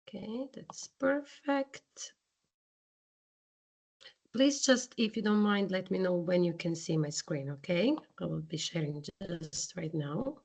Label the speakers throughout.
Speaker 1: Okay, that's perfect. Please just, if you don't mind, let me know when you can see my screen, okay? I will be sharing just right now.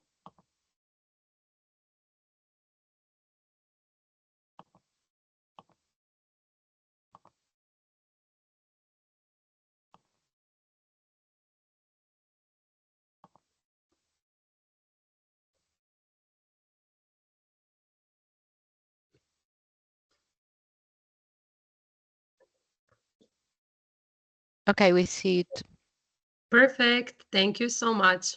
Speaker 2: Okay, we see it.
Speaker 1: Perfect. Thank you so much.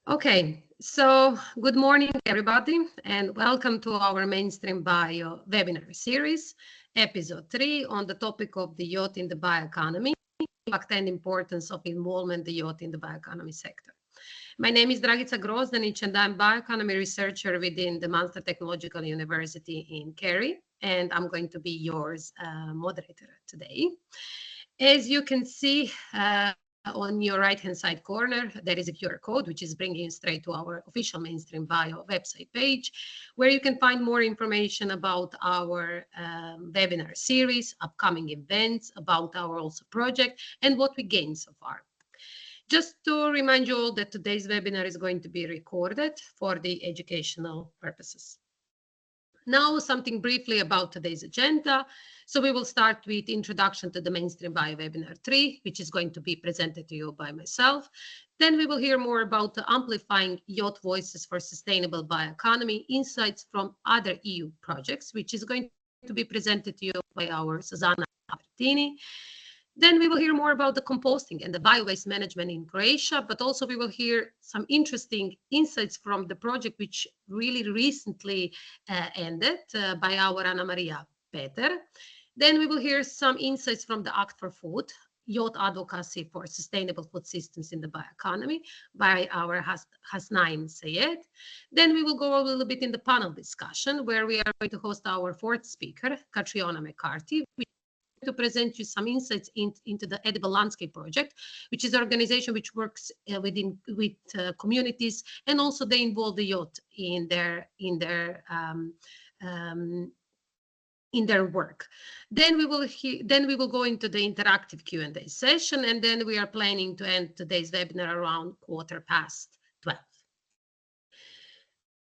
Speaker 1: Okay, so good morning, everybody, and welcome to our Mainstream Bio webinar series, episode 3 on the topic of the youth in the bioeconomy, impact and importance of involvement of the youth in the bioeconomy sector. My name is Dragica Grozdanic, and I'm bioeconomy researcher within the Malta Technological University in Kerry, and I'm going to be yours moderator today. As you can see on your right-hand side corner, there is a QR code, which is bringing you straight to our official MainstreamBIO website page, where you can find more information about our webinar series, upcoming events, about our also project, and what we gained so far. Just to remind you all that today's webinar is going to be recorded for the educational purposes. Now, something briefly about today's agenda. So we will start with introduction to the MainstreamBIO webinar 3, which is going to be presented to you by myself. Then we will hear more about the amplifying youth voices for sustainable bioeconomy, insights from other EU projects, which is going to be presented to you by our Susanna Albertini. Then we will hear more about the composting and the bio-waste management in Croatia, but also we will hear some interesting insights from the project which really recently ended by our Anna Maria Peter. Then we will hear some insights from the Act for Food, Youth Advocacy for Sustainable Food Systems in the Bioeconomy by our Hasnain Sayed. Then we will go a little bit in the panel discussion where we are going to host our fourth speaker, Catriona McCarthy, to present you some insights into the Edible Landscape Project, which is an organization which works with communities, and also they involve the youth in their work. Then we will go into the interactive Q&A session, and then we are planning to end today's webinar around 12:15.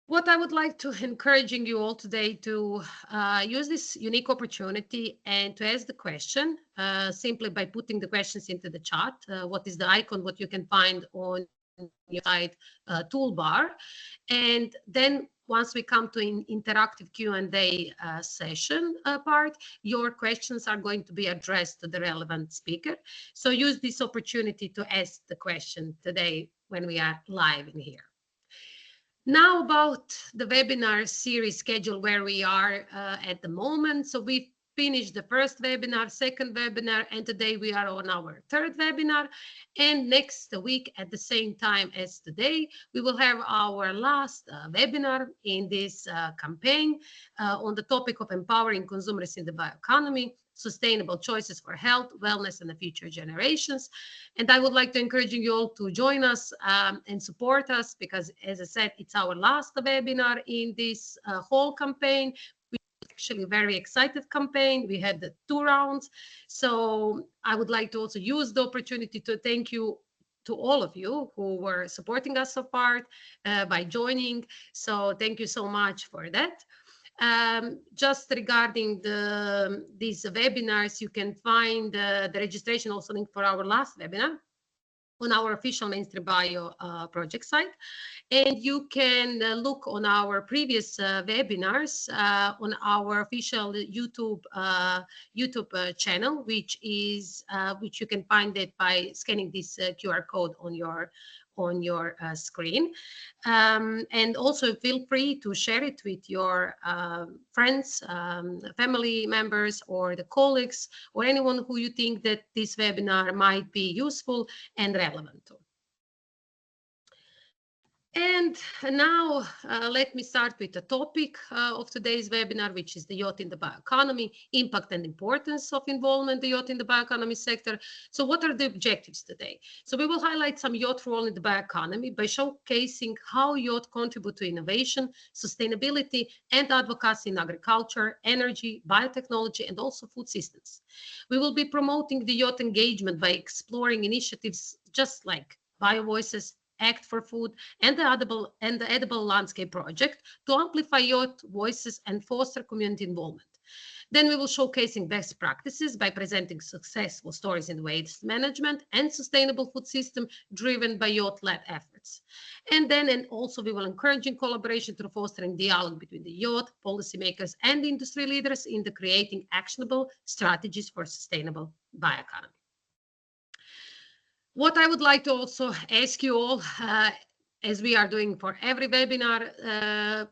Speaker 1: What I would like to encouraging you all today to use this unique opportunity and to ask the question simply by putting the questions into the chat. What is the icon, what you can find on your side toolbar. And then once we come to an interactive Q&A session part, your questions are going to be addressed to the relevant speaker. So use this opportunity to ask the question today when we are live in here. Now about the webinar series schedule, where we are at the moment. So we finished the first webinar, second webinar, and today we are on our third webinar. And next week at the same time as today, we will have our last webinar in this campaign on the topic of empowering consumers in the bioeconomy, sustainable choices for health, wellness, and the future generations. And I would like to encourage you all to join us and support us, because, as I said, it's our last webinar in this whole campaign. We actually a very excited campaign. We had the 2 rounds. So I would like to also use the opportunity to thank you to all of you who were supporting us so far by joining. So thank you so much for that. Just regarding these webinars, you can find the registration also link for our last webinar on our official MainstreamBIO project site. And you can look on our previous webinars on our official YouTube channel, which you can find it by scanning this QR code on your screen. And also feel free to share it with your friends, family members, or the colleagues, or anyone who you think that this webinar might be useful and relevant to. And now let me start with the topic of today's webinar, which is the youth in the bioeconomy, impact and importance of involvement the youth in the bioeconomy sector. So what are the objectives today? So we will highlight some youth role in the bioeconomy by showcasing how youth contribute to innovation, sustainability, and advocacy in agriculture, energy, biotechnology, and also food systems. We will be promoting the youth engagement by exploring initiatives just like BioVoices, Act for Food, and the Edible Landscape Project to amplify youth voices and foster community involvement. Then we will showcasing best practices by presenting successful stories in waste management and sustainable food system driven by youth-led efforts. And also we will encouraging collaboration through fostering dialogue between the youth, policymakers, and industry leaders in the creating actionable strategies for sustainable bioeconomy. What I would like to also ask you all, as we are doing for every webinar,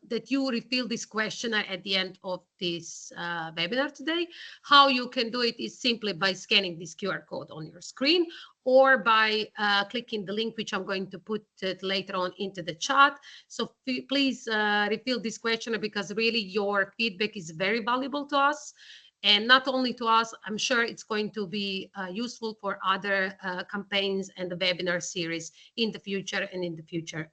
Speaker 1: that you refill this questionnaire at the end of this webinar today. How you can do it is simply by scanning this QR code on your screen or by clicking the link, which I'm going to put later on into the chat. So please refill this questionnaire because really your feedback is very valuable to us. And not only to us, I'm sure it's going to be useful for other campaigns and the webinar series in the future and in the future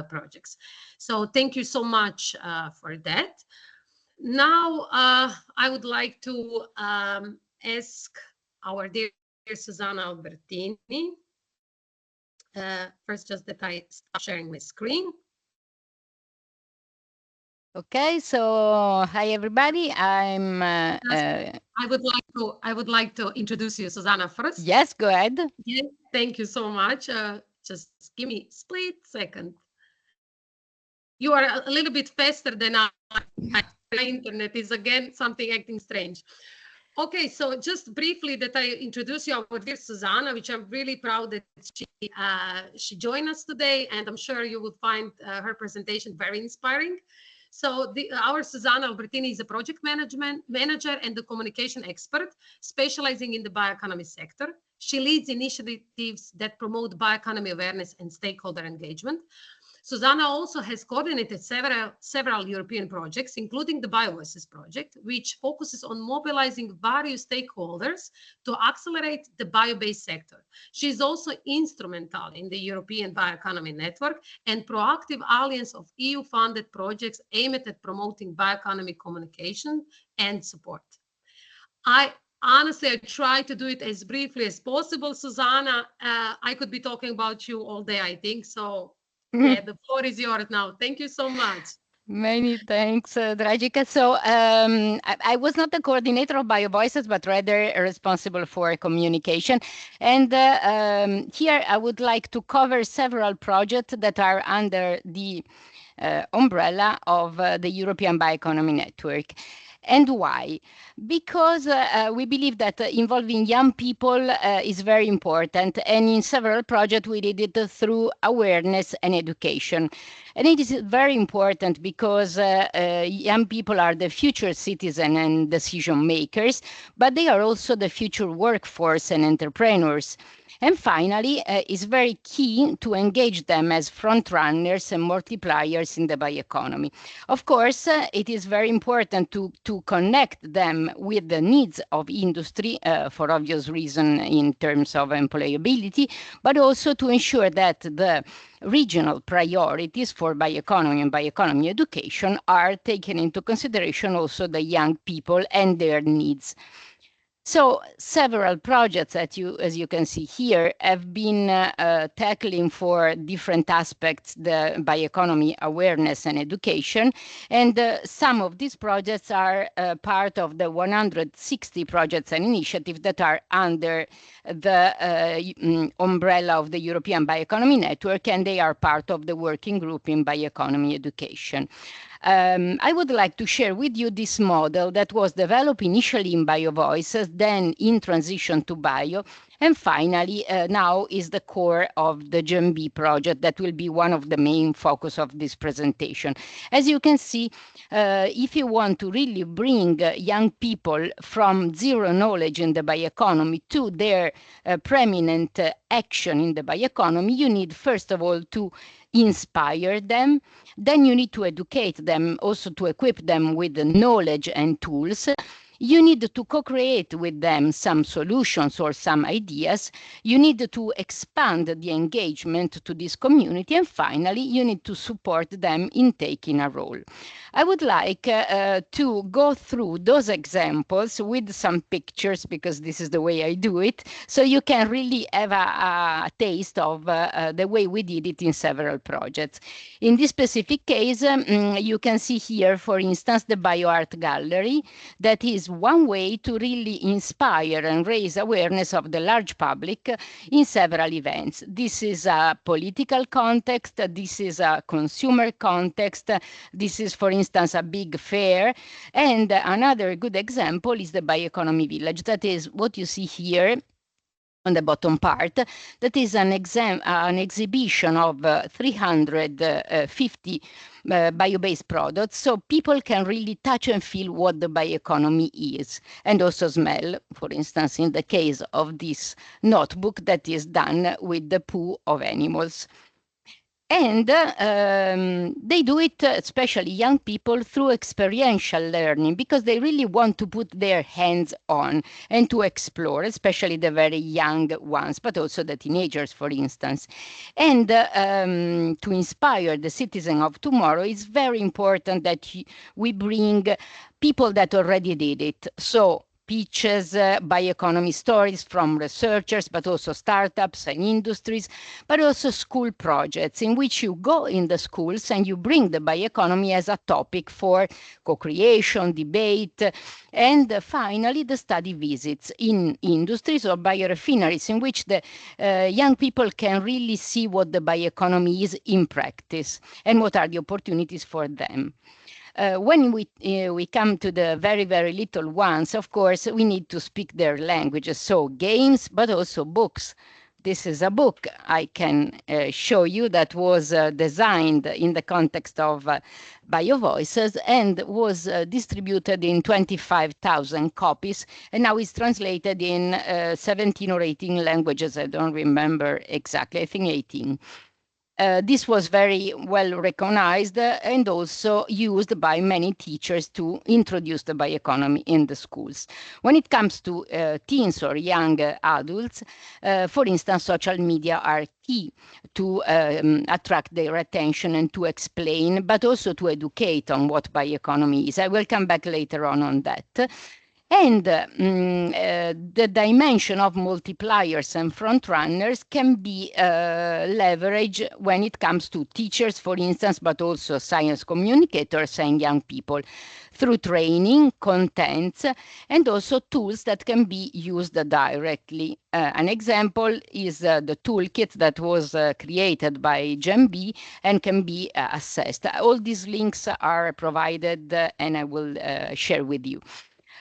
Speaker 1: projects. So thank you so much for that. Now, I would like to ask our dear Susanna Albertini. First, just that I stop sharing my screen.
Speaker 2: Okay, so hi everybody.
Speaker 1: I would like to introduce you, Susanna, first.
Speaker 2: Yes, go ahead.
Speaker 1: Yes, thank you so much. Just give me a split second. You are a little bit faster than I. My internet is again something acting strange. Okay, so just briefly that I introduce you our dear Susanna, which I'm really proud that she joined us today, and I'm sure you will find her presentation very inspiring. So our Susanna Albertini is a project manager and a communication expert specializing in the bioeconomy sector. She leads initiatives that promote bioeconomy awareness and stakeholder engagement. Susanna also has coordinated several European projects, including the BioVoices project, which focuses on mobilizing various stakeholders to accelerate the bio-based sector. She is also instrumental in the European Bioeconomy Network and proactive alliance of EU-funded projects aimed at promoting bioeconomy communication and support. Honestly, I try to do it as briefly as possible, Susanna. I could be talking about you all day, I think, so. Yeah, the floor is yours now. Thank you so much.
Speaker 2: Many thanks, Dragika. So I was not the coordinator of BioVoices, but rather responsible for communication. And here I would like to cover several projects that are under the umbrella of the European Bioeconomy Network. And why? Because we believe that involving young people is very important, and in several projects we did it through awareness and education. And it is very important because young people are the future citizens and decision makers, but they are also the future workforce and entrepreneurs. And finally, it's very key to engage them as front runners and multipliers in the bioeconomy. Of course, it is very important to connect them with the needs of industry for obvious reason in terms of employability, but also to ensure that the regional priorities for bioeconomy and bioeconomy education are taken into consideration, also the young people and their needs. So several projects that as you can see here, have been tackling for different aspects the bioeconomy awareness and education. And some of these projects are part of the 160 projects and initiatives that are under the umbrella of the European Bioeconomy Network, and they are part of the working group in bioeconomy education. I would like to share with you this model that was developed initially in BioVoices, then in transition to Bio, And finally, now is the core of the GMB project that will be one of the main focus of this presentation. As you can see, if you want to really bring young people from zero knowledge in the bioeconomy to their preeminent action in the bioeconomy, you need first of all to inspire them. Then you need to educate them, also to equip them with the knowledge and tools. You need to co-create with them some solutions or some ideas. You need to expand the engagement to this community. And finally, you need to support them in taking a role. I would like to go through those examples with some pictures, because this is the way I do it, so you can really have a taste of the way we did it in several projects. In this specific case, you can see here, for instance, the BioArt Gallery. That is one way to really inspire and raise awareness of the large public in several events. This is a political context, this is a consumer context, this is, for instance, a big fair. And another good example is the Bioeconomy Village. That is what you see here on the bottom part. That is an exhibition of 350 bio-based products, so people can really touch and feel what the bioeconomy is, and also smell, for instance, in the case of this notebook that is done with the poo of animals. And they do it, especially young people, through experiential learning, because they really want to put their hands on and to explore, especially the very young ones, but also the teenagers, for instance. And to inspire the citizen of tomorrow, it's very important that we bring people that already did it. So pitches, bioeconomy stories from researchers, but also startups and industries, but also school projects in which you go in the schools and you bring the bioeconomy as a topic for co-creation, debate, and finally the study visits in industries or biorefineries in which the young people can really see what the bioeconomy is in practice and what are the opportunities for them. When we come to the very, very little ones, of course, we need to speak their languages. So games, but also books. This is a book I can show you that was designed in the context of BioVoices and was distributed in 25,000 copies, and now is translated in 17 or 18 languages. I don't remember exactly, I think 18. This was very well recognized and also used by many teachers to introduce the bioeconomy in the schools. When it comes to teens or young adults, for instance, social media are key to attract their attention and to explain, but also to educate on what bioeconomy is. I will come back later on that. And the dimension of multipliers and frontrunners can be leveraged when it comes to teachers, for instance, but also science communicators and young people through training, contents, and also tools that can be used directly. An example is the toolkit that was created by GMB and can be assessed. All these links are provided and I will share with you.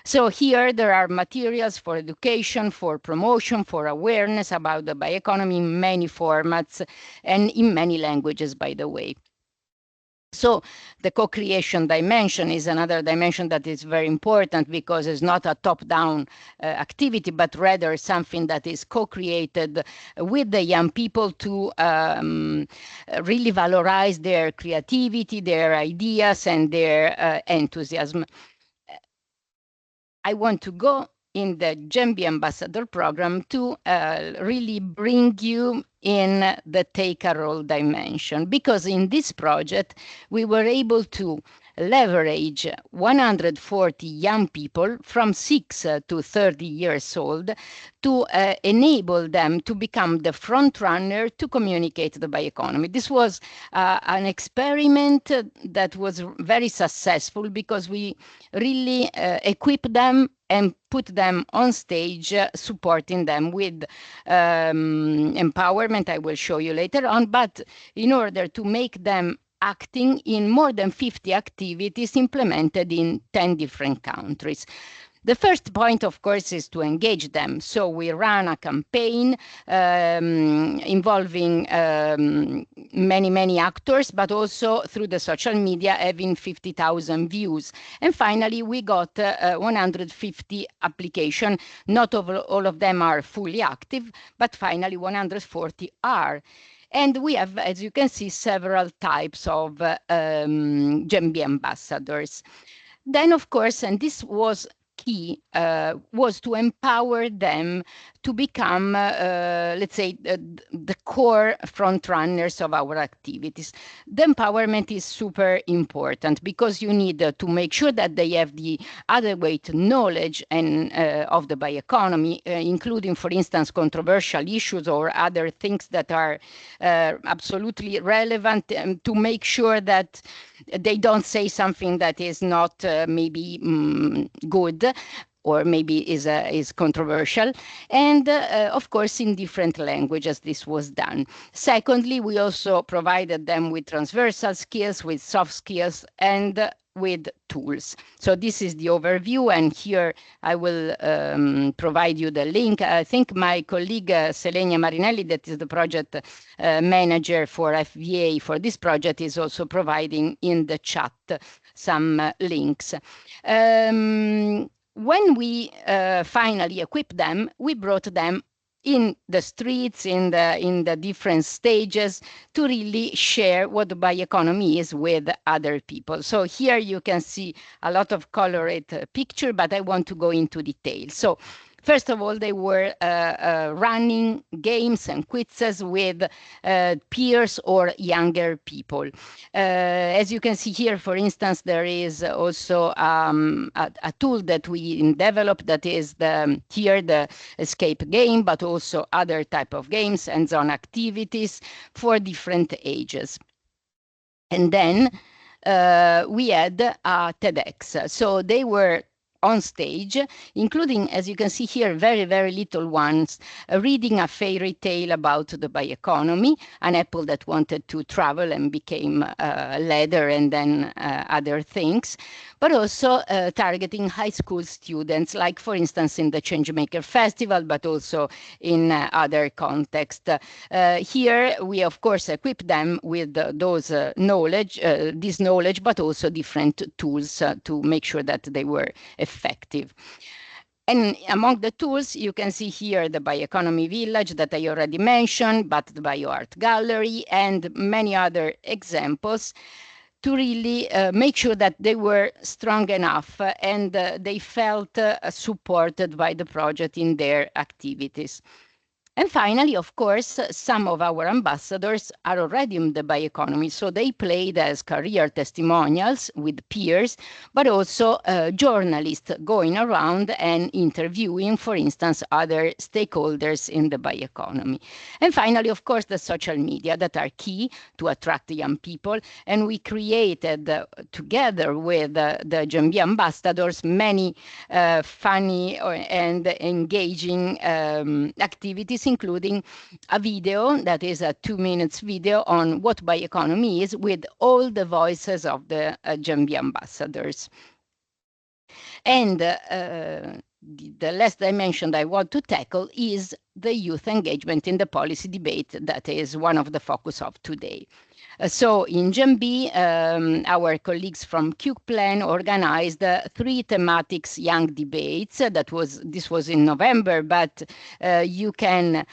Speaker 2: So here there are materials for education, for promotion, for awareness about the bioeconomy in many formats and in many languages, by the way. So the co-creation dimension is another dimension that is very important because it's not a top-down activity, but rather something that is co-created with the young people to really valorize their creativity, their ideas, and their enthusiasm. I want to go in the GMB Ambassador Program to really bring you in the take a role dimension, because in this project we were able to leverage 140 young people from 6 to 30 years old to enable them to become the front runner to communicate the bioeconomy. This was an experiment that was very successful because we really equipped them and put them on stage, supporting them with empowerment. I will show you later on, but in order to make them acting in more than 50 activities implemented in 10 different countries. The first point, of course, is to engage them. So we ran a campaign involving many actors, but also through the social media, having 50,000 views. And finally, we got 150 applications. Not all of them are fully active, but finally 140 are. And we have, as you can see, several types of GEMBI ambassadors. Then, of course, and this was key, was to empower them to become, let's say, the core front runners of our activities. The empowerment is super important because you need to make sure that they have the adequate knowledge and of the bioeconomy, including, for instance, controversial issues or other things that are absolutely relevant, to make sure that they don't say something that is not maybe good, or maybe is controversial, and of course in different languages this was done. Secondly, we also provided them with transversal skills, with soft skills, and with tools. So this is the overview, and here I will provide you the link. I think my colleague Selenia Marinelli, that is the project manager for FVA for this project, is also providing in the chat some links. When we finally equipped them, we brought them in the streets, in the different stages, to really share what the bioeconomy is with other people. So here you can see a lot of colored picture, but I want to go into detail. So first of all, they were running games and quizzes with peers or younger people. As you can see here, for instance, there is also a tool that we developed that is here the escape game, but also other type of games and zone activities for different ages. And then we had a TEDx. So they were on stage, including, as you can see here, very little ones, reading a fairy tale about the bioeconomy, an apple that wanted to travel and became leather and then other things, but also targeting high school students, like for instance in the Changemaker Festival, but also in other contexts. Here we of course equip them with those knowledge, this knowledge, but also different tools to make sure that they were effective. And among the tools, you can see here the Bioeconomy Village that I already mentioned, but the BioArt Gallery and many other examples to really make sure that they were strong enough and they felt supported by the project in their activities. And finally, of course, some of our ambassadors are already in the bioeconomy, so they played as career testimonials with peers, but also journalists going around and interviewing, for instance, other stakeholders in the bioeconomy. And finally, of course, the social media that are key to attract young people. And we created, together with the GEMBI ambassadors, many funny and engaging activities, including a video that is a 2-minute video on what bioeconomy is, with all the voices of the GEMBI ambassadors. And the last dimension I want to tackle is the youth engagement in the policy debate that is one of the focus of today. So in GEMBI, our colleagues from QPlan organized 3 thematics young debates. This was in November, but you can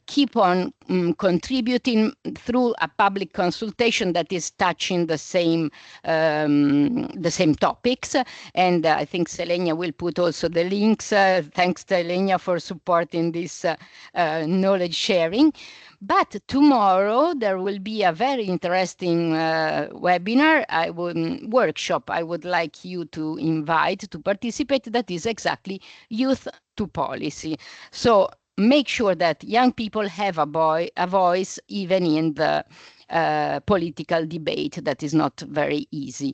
Speaker 2: keep on contributing through a public consultation that is touching the same topics. And I think Selenia will put also the links. Thanks, Selenia, for supporting this knowledge sharing. But tomorrow there will be a very interesting webinar, workshop I would like you to invite to participate, that is exactly Youth to Policy. So make sure that young people have a voice even in the political debate that is not very easy.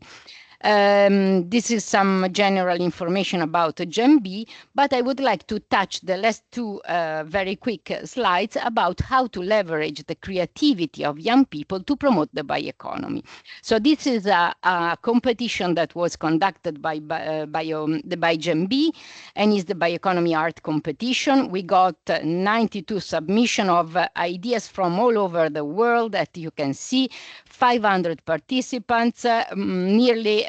Speaker 2: This is some general information about GEM-B, but I would like to touch the last two very quick slides about how to leverage the creativity of young people to promote the bioeconomy. So this is a competition that was conducted by GEM-B and is the Bioeconomy Art Competition. We got 92 submission of ideas from all over the world that you can see, 500 participants, nearly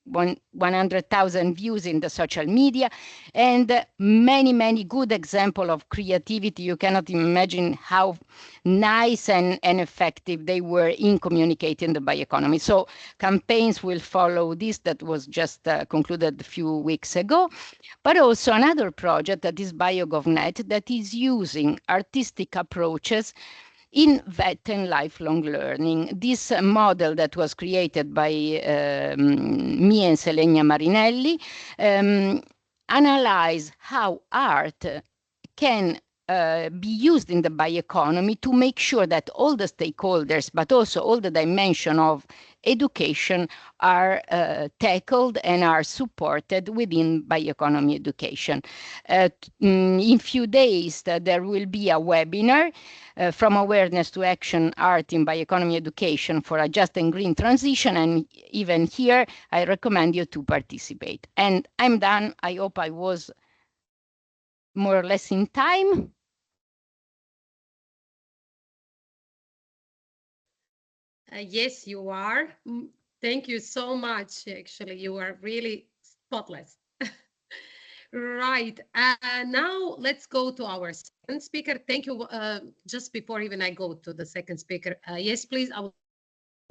Speaker 2: 100,000 views in the social media, and many, many good examples of creativity. You cannot imagine how nice and effective they were in communicating the bioeconomy. So campaigns will follow this that was just concluded a few weeks ago, but also another project that is BioGovNet that is using artistic approaches in vet and lifelong learning. This model that was created by me and Selenia Marinelli analyze how art can be used in the bioeconomy to make sure that all the stakeholders, but also all the dimensions of education are tackled and are supported within bioeconomy education. In few days, there will be a webinar from awareness to action, art in bioeconomy education for a just and green transition. And even here, I recommend you to participate. And I'm done. I hope I was more or less in time.
Speaker 1: Yes, you are. Thank you so much. Actually, you are really spotless. Right. Now let's go to our second speaker. Thank you. Just before even I go to the second speaker, yes, please. I would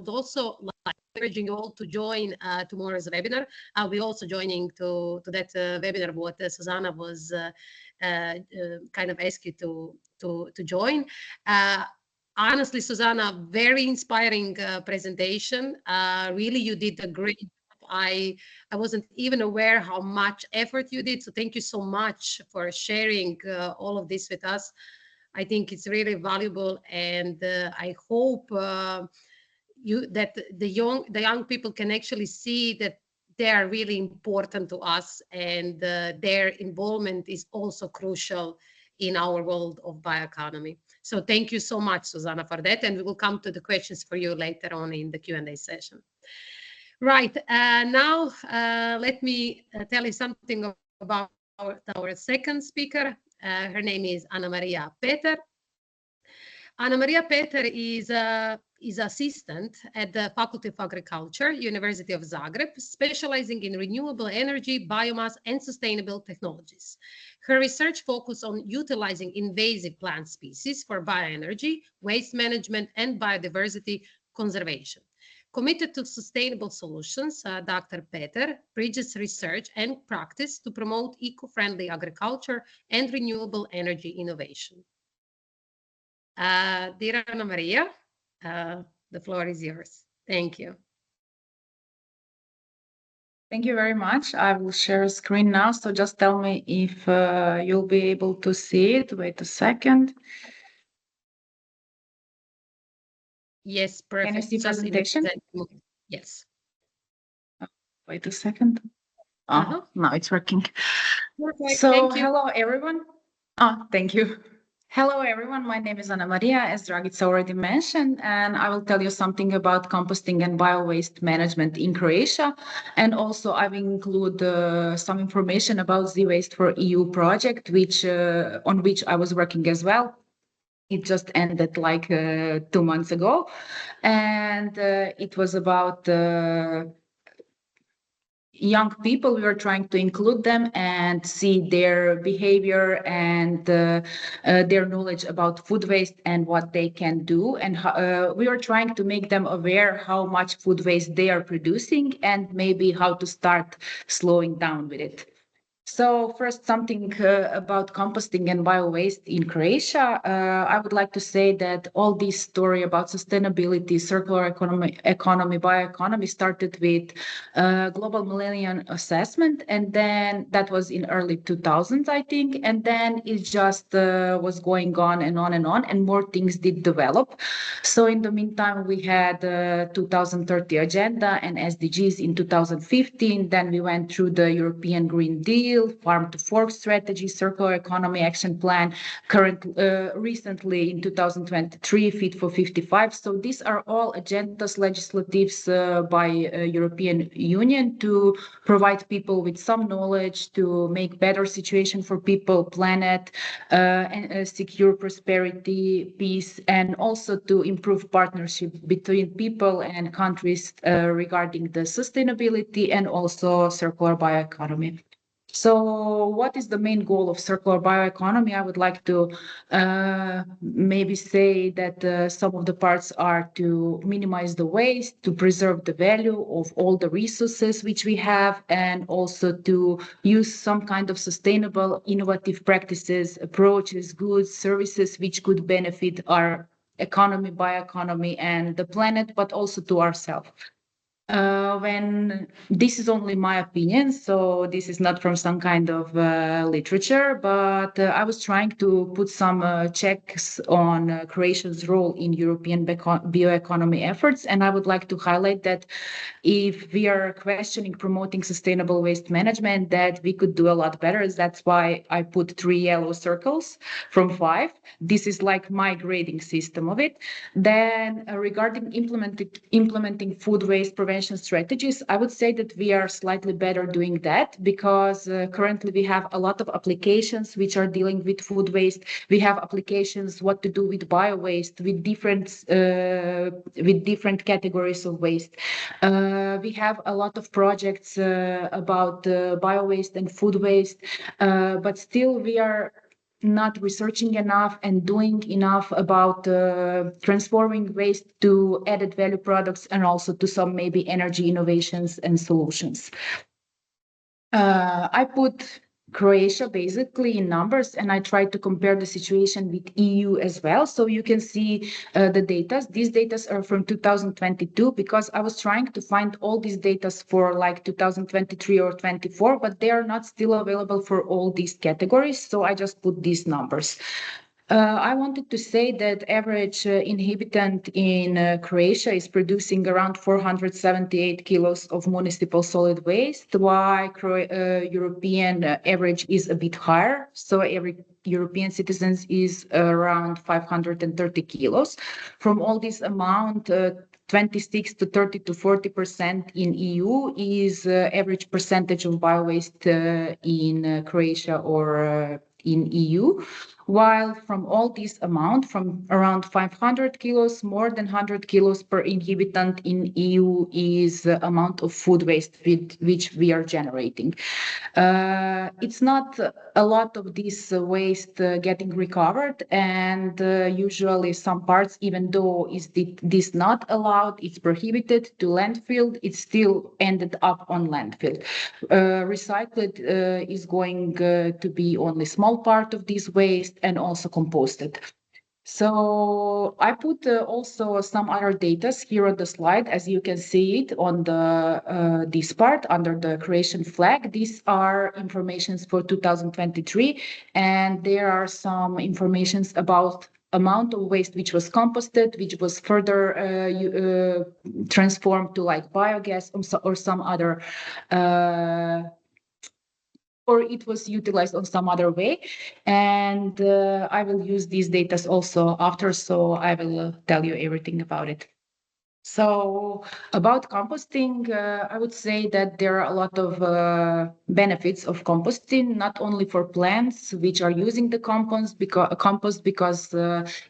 Speaker 1: also like encouraging you all to join tomorrow's webinar. I'll be also joining to that webinar what Susanna was kind of asked you to join. Honestly, Susanna, very inspiring presentation. Really, you did a great job. I wasn't even aware how much effort you did. So thank you so much for sharing all of this with us. I think it's really valuable, and I hope that the young people can actually see that they are really important to us, and their involvement is also crucial in our world of bioeconomy. So thank you so much, Susanna, for that, and we will come to the questions for you later on in the Q&A session. Right, now let me tell you something about our second speaker. Her name is Anna Maria Peter. Anna Maria Peter is assistant at the Faculty of Agriculture, University of Zagreb, specializing in renewable energy, biomass, and sustainable technologies. Her research focuses on utilizing invasive plant species for bioenergy, waste management, and biodiversity conservation. Committed to sustainable solutions, Dr. Peter bridges research and practice to promote eco-friendly agriculture and renewable energy innovation. Dear Anna Maria, the floor is yours. Thank you.
Speaker 3: Thank you very much. I will share a screen now. So just tell me if you'll be able to see it. Wait a second.
Speaker 1: Yes, perfect.
Speaker 3: Can you see presentation?
Speaker 1: Yes.
Speaker 3: Wait a second. Oh, now it's working.
Speaker 1: Perfect.
Speaker 3: So
Speaker 1: thank you.
Speaker 3: Hello, everyone. Oh, thank you. Hello, everyone. My name is Anna Maria, as Dragica already mentioned, and I will tell you something about composting and bio-waste management in Croatia. And also I will include some information about Z-Waste for EU project, on which I was working as well. It just ended like 2 months ago. And it was about young people. We were trying to include them and see their behavior and their knowledge about food waste and what they can do. And we were trying to make them aware how much food waste they are producing and maybe how to start slowing down with it. So first, something about composting and bio-waste in Croatia. I would like to say that all this story about sustainability, circular economy, bioeconomy started with Global Millennium Assessment, and then that was in early 2000s, I think, and then it just was going on and on and on, and more things did develop. So in the meantime, we had the 2030 agenda and SDGs in 2015. Then we went through the European Green Deal, Farm to Fork strategy, circular economy action plan, recently in 2023, Fit for 55. So these are all agendas, legislatives by European Union to provide people with some knowledge to make better situation for people, planet, and secure prosperity, peace, and also to improve partnership between people and countries regarding the sustainability and also circular bioeconomy. So what is the main goal of circular bioeconomy? I would like to maybe say that some of the parts are to minimize the waste, to preserve the value of all the resources which we have, and also to use some kind of sustainable, innovative practices, approaches, goods, services which could benefit our economy, bioeconomy, and the planet, but also to ourselves. When this is only my opinion, so this is not from some kind of literature, but I was trying to put some checks on Croatia's role in European bioeconomy efforts, and I would like to highlight that if we are questioning promoting sustainable waste management, that we could do a lot better. That's why I put 3 yellow circles from 5. This is like my grading system of it. Then regarding implementing food waste prevention strategies, I would say that we are slightly better doing that because currently we have a lot of applications which are dealing with food waste. We have applications what to do with bio waste, with different categories of waste. We have a lot of projects about bio waste and food waste, but still we are not researching enough and doing enough about transforming waste to added value products and also to some maybe energy innovations and solutions. I put Croatia basically in numbers, and I tried to compare the situation with EU as well. So you can see the data. These data are from 2022 because I was trying to find all these data for like 2023 or 24, but they are not still available for all these categories. So I just put these numbers. I wanted to say that average inhabitant in Croatia is producing around 478 kilos of municipal solid waste, while European average is a bit higher. So every European citizens is around 530 kilos. From all this amount, 26 to 30 to 40% in EU is average percentage of bio-waste in Croatia or in EU. While from all this amount, from around 500 kilos, more than 100 kilos per inhabitant in EU is the amount of food waste which we are generating. It's not a lot of this waste getting recovered, and usually some parts, even though this not allowed, it's prohibited to landfill, it still ended up on landfill. Recycled is going to be only small part of this waste and also composted. So I put also some other data here on the slide, as you can see it on the this part under the Croatian flag. These are informations for 2023, and there are some informations about amount of waste which was composted, which was further transformed to like biogas or some other or it was utilized on some other way. And I will use these data also after, so I will tell you everything about it. So about composting, I would say that there are a lot of benefits of composting, not only for plants which are using the compost because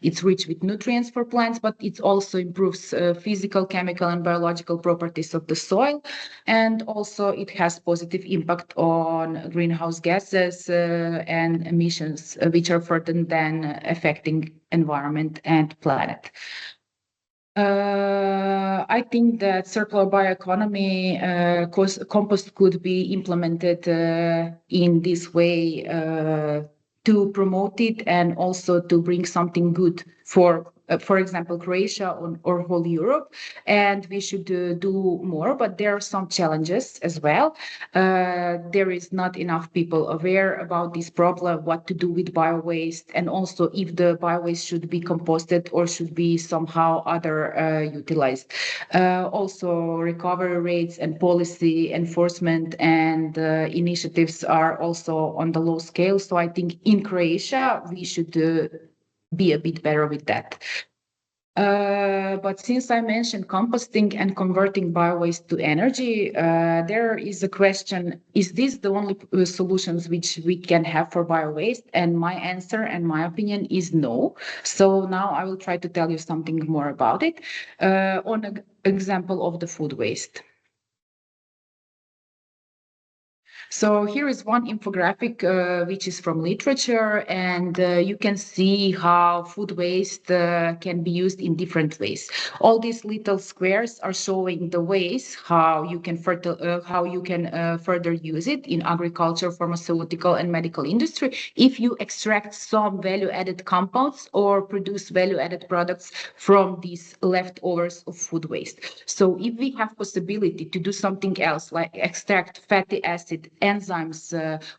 Speaker 3: it's rich with nutrients for plants, but it also improves physical, chemical, and biological properties of the soil. And also it has positive impact on greenhouse gases and emissions, which are further than affecting environment and planet. I I think that circular bioeconomy compost could be implemented in this way to promote it and also to bring something good for example, Croatia or whole Europe. And we should do more, but there are some challenges as well. There is not enough people aware about this problem, what to do with bio-waste, and also if the bio-waste should be composted or should be somehow other utilized. Also, recovery rates and policy enforcement and initiatives are also on the low scale. So I think in Croatia, we should be a bit better with that. But since I mentioned composting and converting bio-waste to energy, there is a question, is this the only solutions which we can have for bio-waste? And my answer and my opinion is no. So now I will try to tell you something more about it on an example of the food waste. So here is one infographic which is from literature, and you can see how food waste can be used in different ways. All these little squares are showing the ways how you can further use it in agriculture, pharmaceutical, and medical industry if you extract some value-added compounds or produce value-added products from these leftovers of food waste. So if we have possibility to do something else, like extract fatty acid, enzymes,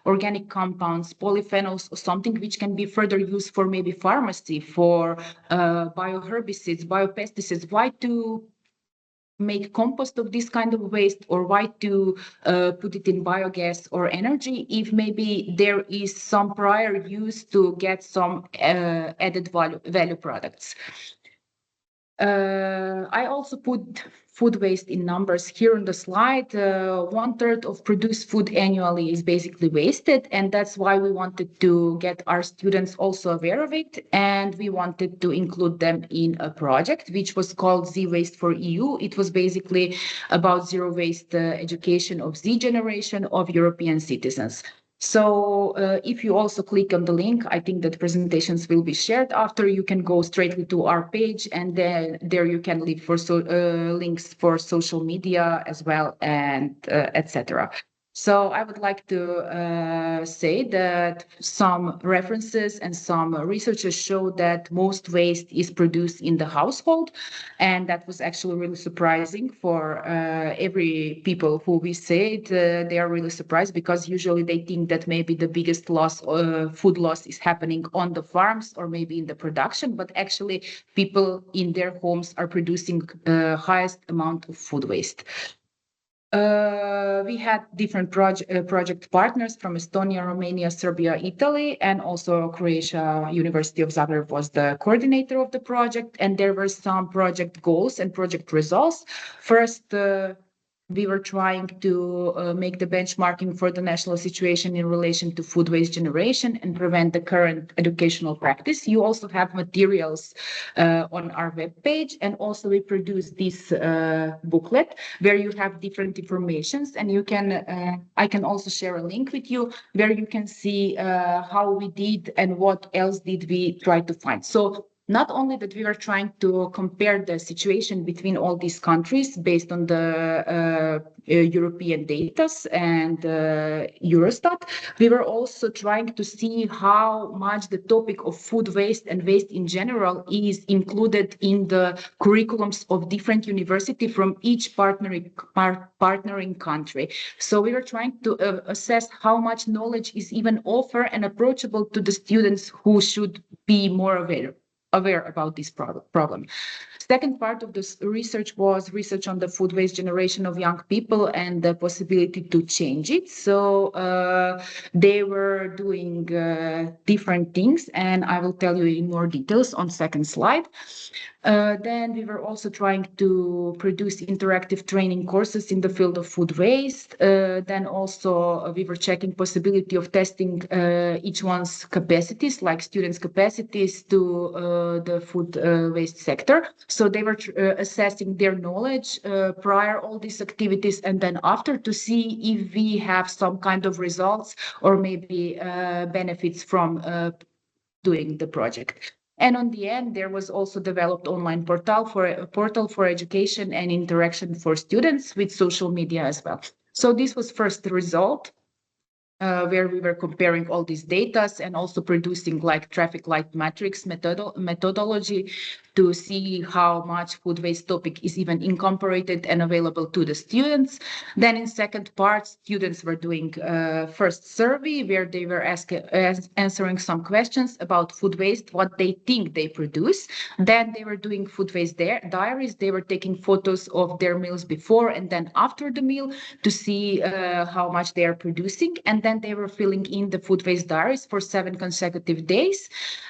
Speaker 3: organic compounds, polyphenols, or something which can be further used for maybe pharmacy, for bioherbicides, biopesticides, why to make compost of this kind of waste, or why to put it in biogas or energy if maybe there is some prior use to get some added value products. I also put food waste in numbers here on the slide. 1/3 of produced food annually is basically wasted, and that's why we wanted to get our students also aware of it, and we wanted to include them in a project which was called Z Waste for EU. It was basically about zero waste education of Z generation of European citizens. So if you also click on the link, I think that presentations will be shared after. You can go straightly to our page, and then there you can leave for links for social media as well, and etc. So I would like to say that some references and some researchers show that most waste is produced in the household, and that was actually really surprising for every people who we say it. They are really surprised because usually they think that maybe the biggest loss, food loss, is happening on the farms or maybe in the production, but actually people in their homes are producing highest amount of food waste. We had different project partners from Estonia, Romania, Serbia, Italy, and also Croatia. University of Zagreb was the coordinator of the project, and there were some project goals and project results. First, we were trying to make the benchmarking for the national situation in relation to food waste generation and prevent the current educational practice. You also have materials on our webpage, and also we produced this booklet where you have different informations, and you can I can also share a link with you where you can see how we did and what else did we try to find. So not only that we were trying to compare the situation between all these countries based on the European data and Eurostat, we were also trying to see how much the topic of food waste and waste in general is included in the curriculums of different universities from each partnering country. So we were trying to assess how much knowledge is even offered and approachable to the students who should be more aware about this problem. Second part of this research was research on the food waste generation of young people and the possibility to change it. So they were doing different things, and I will tell you in more details on second slide. Then we were also trying to produce interactive training courses in the field of food waste. Then also we were checking possibility of testing each one's capacities, like students' capacities to the food waste sector. So they were assessing their knowledge prior all these activities, and then after, to see if we have some kind of results or maybe benefits from doing the project. And on the end, there was also developed online portal for education and interaction for students with social media as well. So this was first result. Where we were comparing all these data and also producing like traffic light matrix methodology to see how much food waste topic is even incorporated and available to the students. Then in second part, students were doing first survey where they were answering some questions about food waste, what they think they produce. Then they were doing food waste diaries. They were taking photos of their meals before and then after the meal to see how much they are producing. And then they were filling in the food waste diaries for 7 consecutive days.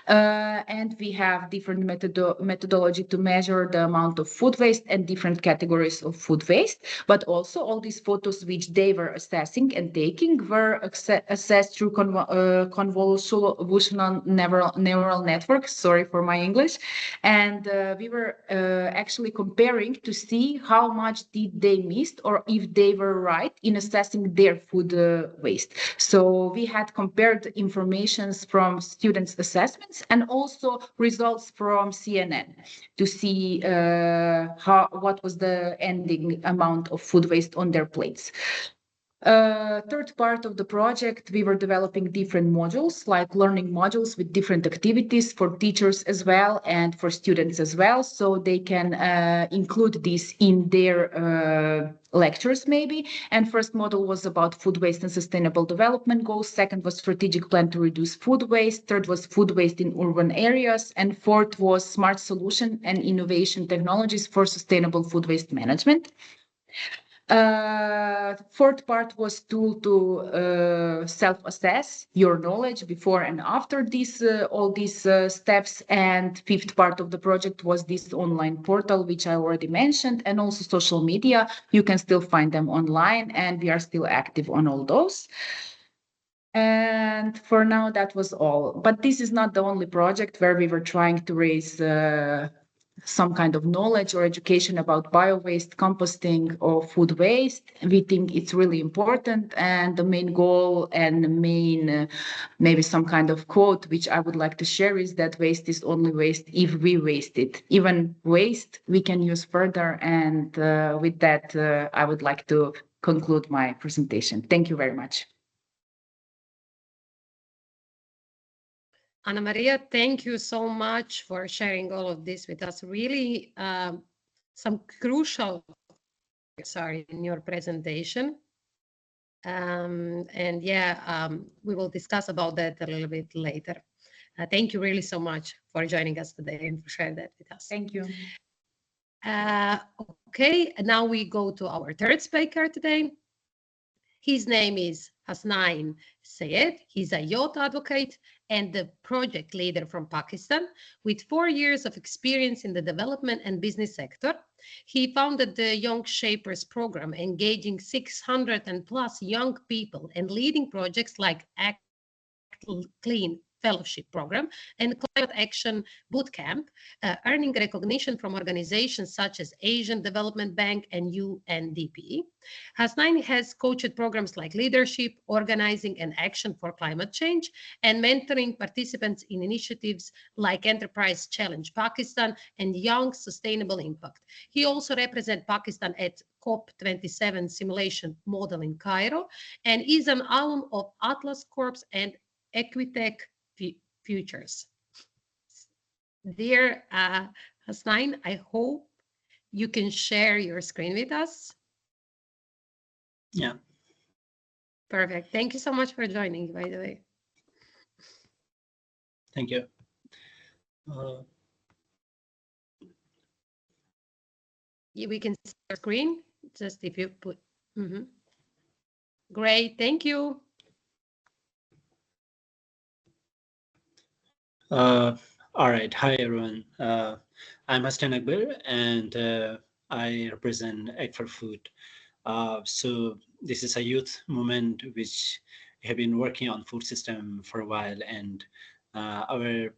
Speaker 3: And we have different methodology to measure the amount of food waste and different categories of food waste. But also all these photos which they were assessing and taking were assessed through convolutional neural networks. Sorry for my English. And we were actually comparing to see how much did they miss or if they were right in assessing their food waste. So we had compared informations from students' assessments and also results from CNN to see what was the ending amount of food waste on their plates. Third part of the project, we were developing different modules, like learning modules with different activities for teachers as well and for students as well, so they can include this in their lectures maybe. And first model was about food waste and sustainable development goals. Second was strategic plan to reduce food waste. Third was food waste in urban areas. And fourth was smart solution and innovation technologies for sustainable food waste management. Fourth part was tool to self-assess your knowledge before and after all these steps. And fifth part of the project was this online portal, which I already mentioned, and also social media. You can still find them online, and we are still active on all those. And for now, that was all. But this is not the only project where we were trying to raise some kind of knowledge or education about bio-waste, composting, or food waste. We think it's really important. And the main goal and the main, maybe some kind of quote, which I would like to share, is that waste is only waste if we waste it. Even waste we can use further. And with that, I would like to conclude my presentation. Thank you very much.
Speaker 1: Anna Maria, thank you so much for sharing all of this with us. Really, some crucial topics are in your presentation. And yeah, we will discuss about that a little bit later. Thank you really so much for joining us today and for sharing that with us.
Speaker 3: Thank you.
Speaker 1: Okay, now we go to our third speaker today. His name is Hasnain Sayed. He's a youth advocate and the project leader from Pakistan with 4 years of experience in the development and business sector. He founded the Young Shapers program, engaging 600 and plus young people and leading projects like Act Clean Fellowship Program and Climate Action Bootcamp, earning recognition from organizations such as Asian Development Bank and UNDP. Hasnain has coached programs like Leadership, Organizing and Action for Climate Change, and mentoring participants in initiatives like Enterprise Challenge Pakistan and Young Sustainable Impact. He also represents Pakistan at COP27 simulation model in Cairo and is an alum of Atlas Corps and Equitech Futures. Dear Hasnain, I hope you can share your screen with us.
Speaker 4: Yeah.
Speaker 1: Perfect. Thank you so much for joining, by the way.
Speaker 4: Thank you.
Speaker 1: We can see your screen, just if you put. Great, thank you.
Speaker 4: All right. Hi, everyone. I'm Hasnain Akbar, and I represent Act for Food. So this is a youth movement which have been working on food system for a while, and our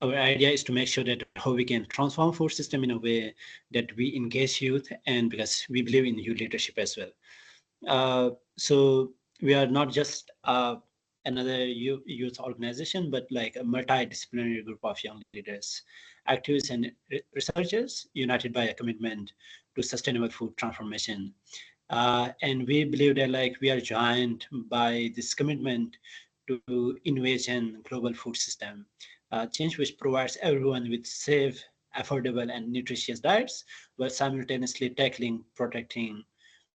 Speaker 4: idea is to make sure that how we can transform food system in a way that we engage youth, and because we believe in youth leadership as well. So we are not just another youth organization, but like a multidisciplinary group of young leaders, activists, and researchers united by a commitment to sustainable food transformation. And we believe that like we are joined by this commitment to innovation global food system change, which provides everyone with safe, affordable, and nutritious diets, while simultaneously tackling, protecting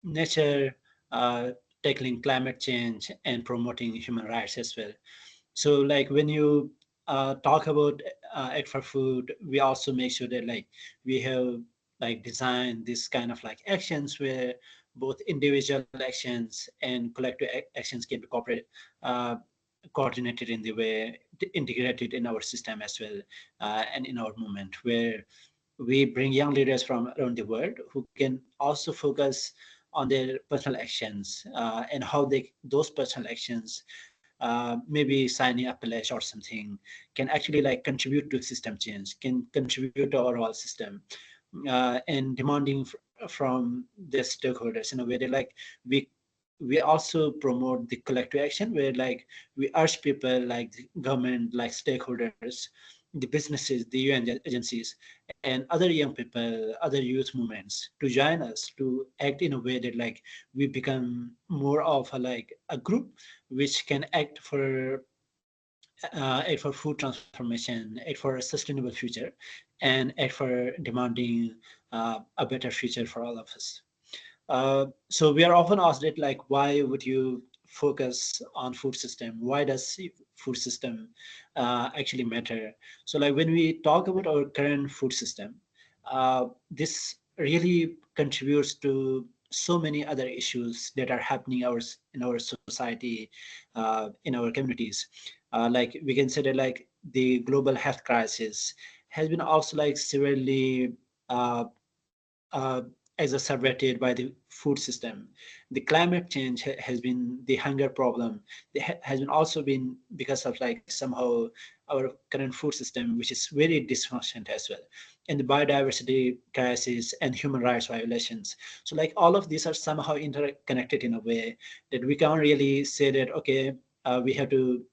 Speaker 4: nature, uh, tackling climate change, and promoting human rights as well. So like when you talk about act for food, we also make sure that like we have like designed this kind of like actions where both individual actions and collective actions can be uh, coordinated in the way integrated in our system as well, and in our movement where we bring young leaders from around the world who can also focus on their personal actions, and how those personal actions, maybe signing a pledge or something, can actually like contribute to system change, can contribute to our overall system, and demanding from the stakeholders in a way that like we we also promote the collective action where like we urge people like the government, like stakeholders, the businesses, the UN agencies, and other young people, other youth movements to join us to act in a way that like we become more of a like a group which can act for food transformation, act for a sustainable future, and act for demanding a better future for all of us. So we are often asked it like, why would you focus on food system? Why does food system actually matter? So like when we talk about our current food system, this really contributes to so many other issues that are happening in our society, in our communities. Like we can say that like the global health crisis has been also like severely uh, uh, exacerbated by the food system. The climate change has been the hunger problem. Has been also been because of like somehow our current food system, which is very dysfunctional as well, and the biodiversity crisis and human rights violations. So like all of these are somehow interconnected in a way that we can't really say that okay, we have to.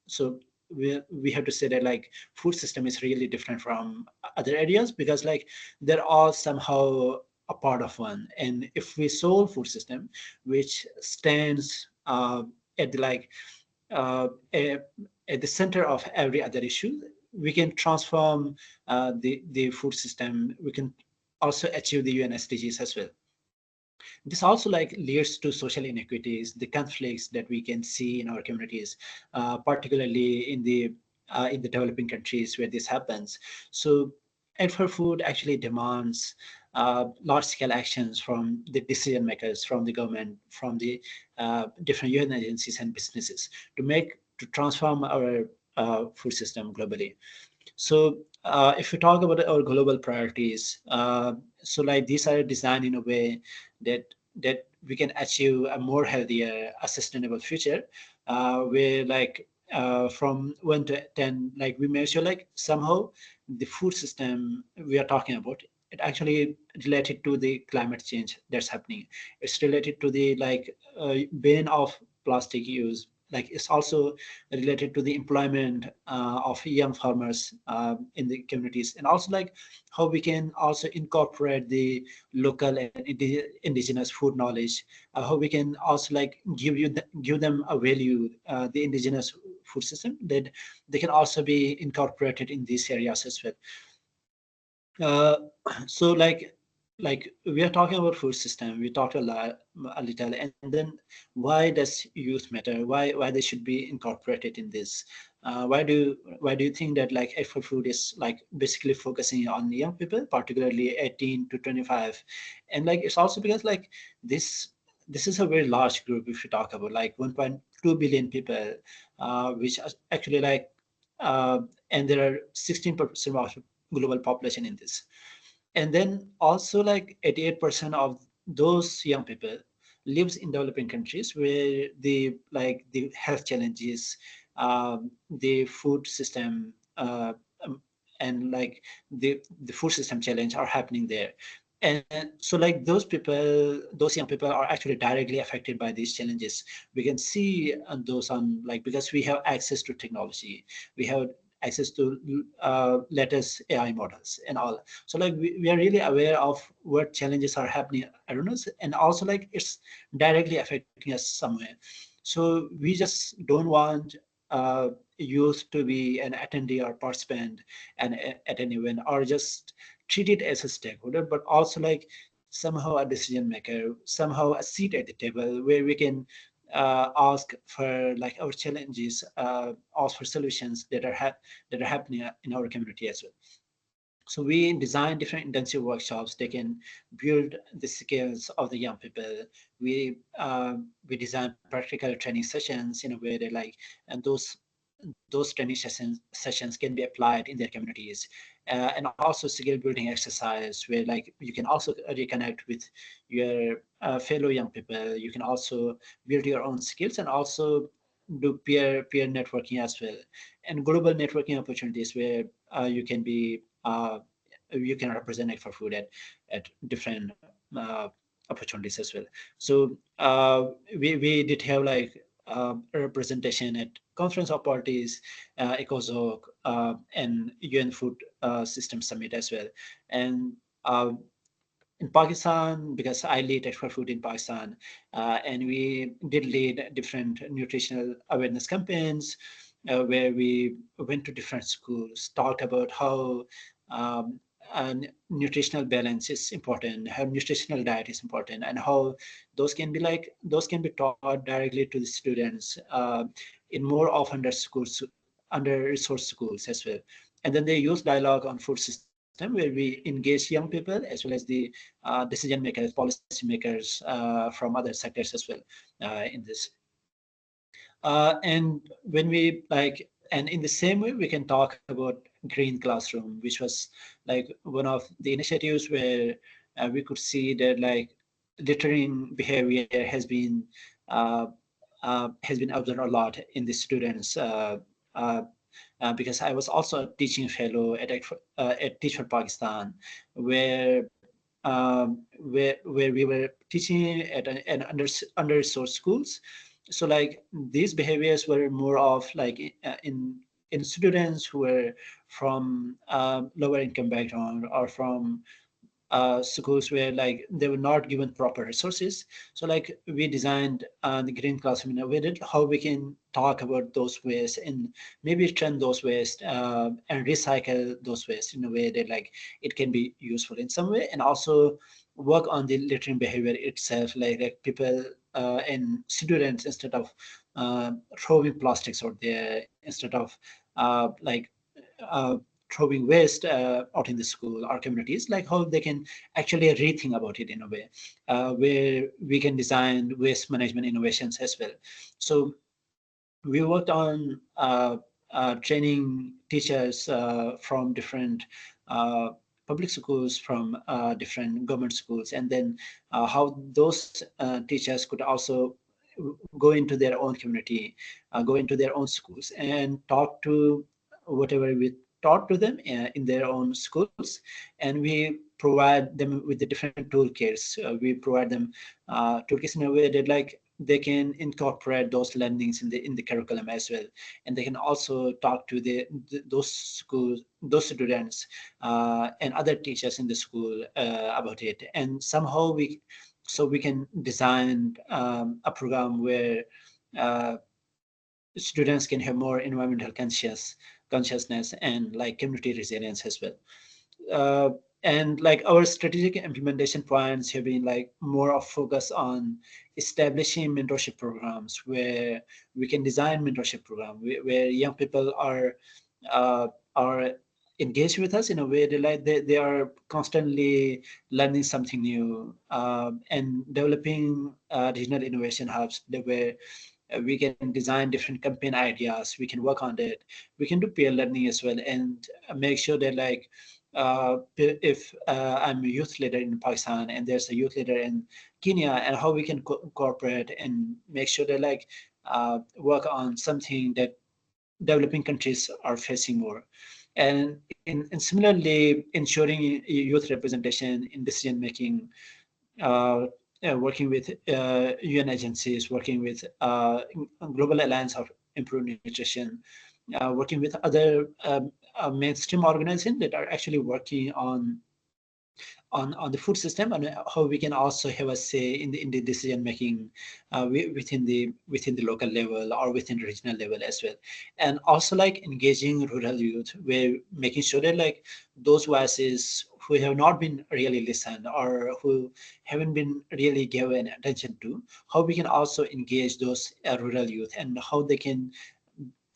Speaker 4: So we have to say that like food system is really different from other areas because like they're all somehow a part of one. And if we solve food system, which stands at the like uh, a, at the center of every other issue, we can transform the food system. We can also achieve the UN SDGs as well. This also like leads to social inequities, the conflicts that we can see in our communities, particularly in the developing countries where this happens. So Aid for Food actually demands large-scale actions from the decision makers, from the government, from the different UN agencies and businesses to transform our food system globally. So if we talk about our global priorities, so like these are designed in a way that we can achieve a more healthier, a sustainable future, where like from 1 to 10, like we measure like somehow the food system we are talking about. It actually related to the climate change that's happening. It's related to the like ban of plastic use. Like it's also related to the employment of young farmers in the communities, and also like how we can also incorporate the local and indigenous food knowledge, how we can also like give them a value, the indigenous food system, that they can also be incorporated in these areas as well. uh, so like we are talking about food system, we talked a little, and then why does youth matter, why they should be incorporated in this, why do you think that like for food is like basically focusing on young people, particularly 18 to 25? And like it's also because like this this is a very large group. If you talk about like 1.2 billion people, which are actually like uh, and there are 16% of global population in this. And then also like 88% of those young people lives in developing countries where the health challenges, the food system, and like the food system challenge are happening there. and so like those people, those young people are actually directly affected by these challenges. We can see those on like, because we have access to technology, we have access to latest AI models and all. So like we are really aware of what challenges are happening around us, and also like it's directly affecting us somewhere. So we just don't want youth to be an attendee or participant and at an event, or just treat it as a stakeholder, but also like somehow a decision maker, somehow a seat at the table where we can ask for like our challenges, ask for solutions that that are happening in our community as well. So we design different intensive workshops. They can build the skills of the young people. We design practical training sessions in a way that like, and those training sessions can be applied in their communities, and also skill building exercise where like you can also reconnect with your fellow young people. You can also build your own skills and also do peer networking as well, and global networking opportunities where you can represent it for food at different opportunities as well. So we did have like a representation at conference of parties, ECOSOC, and UN Food System Summit as well. And in Pakistan, because I lead expert food in Pakistan, and we did lead different nutritional awareness campaigns where we went to different schools, talked about how um, nutritional balance is important, how nutritional diet is important, and how those can be taught directly to the students in more of under resourced schools as well. And then they use dialogue on food system where we engage young people as well as the decision makers, policy makers from other sectors as well in this. And when we like, and in the same way, we can talk about Green Classroom, which was like one of the initiatives where we could see that like littering behavior has been observed a lot in the students. Uh, because I was also a teaching fellow at Teach for Pakistan, where where we were teaching at under-resourced schools. So like these behaviors were more of like in students who were from lower income background or from schools where like they were not given proper resources. So like we designed the green classroom in a way that how we can talk about those waste and maybe trend those waste and recycle those waste in a way that like it can be useful in some way, and also work on the littering behavior itself, like people and students, instead of throwing plastics out there, instead of like uh, throwing waste out in the school or communities, like how they can actually rethink about it in a way where we can design waste management innovations as well. So we worked on training teachers from different uh, public schools, from different government schools, and then how those teachers could also go into their own community, go into their own schools and talk to whatever we taught to them in their own schools, and we provide them with the different toolkits. We provide them toolkits in a way that like they can incorporate those learnings in the curriculum as well, and they can also talk to those schools, those students, and other teachers in the school about it, and somehow we can design a program where uh, students can have more environmental consciousness and like community resilience as well. uh, and like our strategic implementation plans have been like more of focus on establishing mentorship programs where we can design mentorship program where young people uh, are engaged with us in a way that like they are constantly learning something new, and developing regional innovation hubs where we can design different campaign ideas, we can work on it, we can do peer learning as well, and make sure that like if I'm a youth leader in Pakistan and there's a youth leader in Kenya, and how we can cooperate and make sure that like work on something that developing countries are facing more. And and similarly, ensuring youth representation in decision making, working with UN agencies, working with Global Alliance of Improved Nutrition, working with other mainstream organizations that are actually working on the food system, and how we can also have a say in the decision making within the local level or within the regional level as well. And also like engaging rural youth, where making sure that like those voices who have not been really listened or who haven't been really given attention to, how we can also engage those rural youth and how they can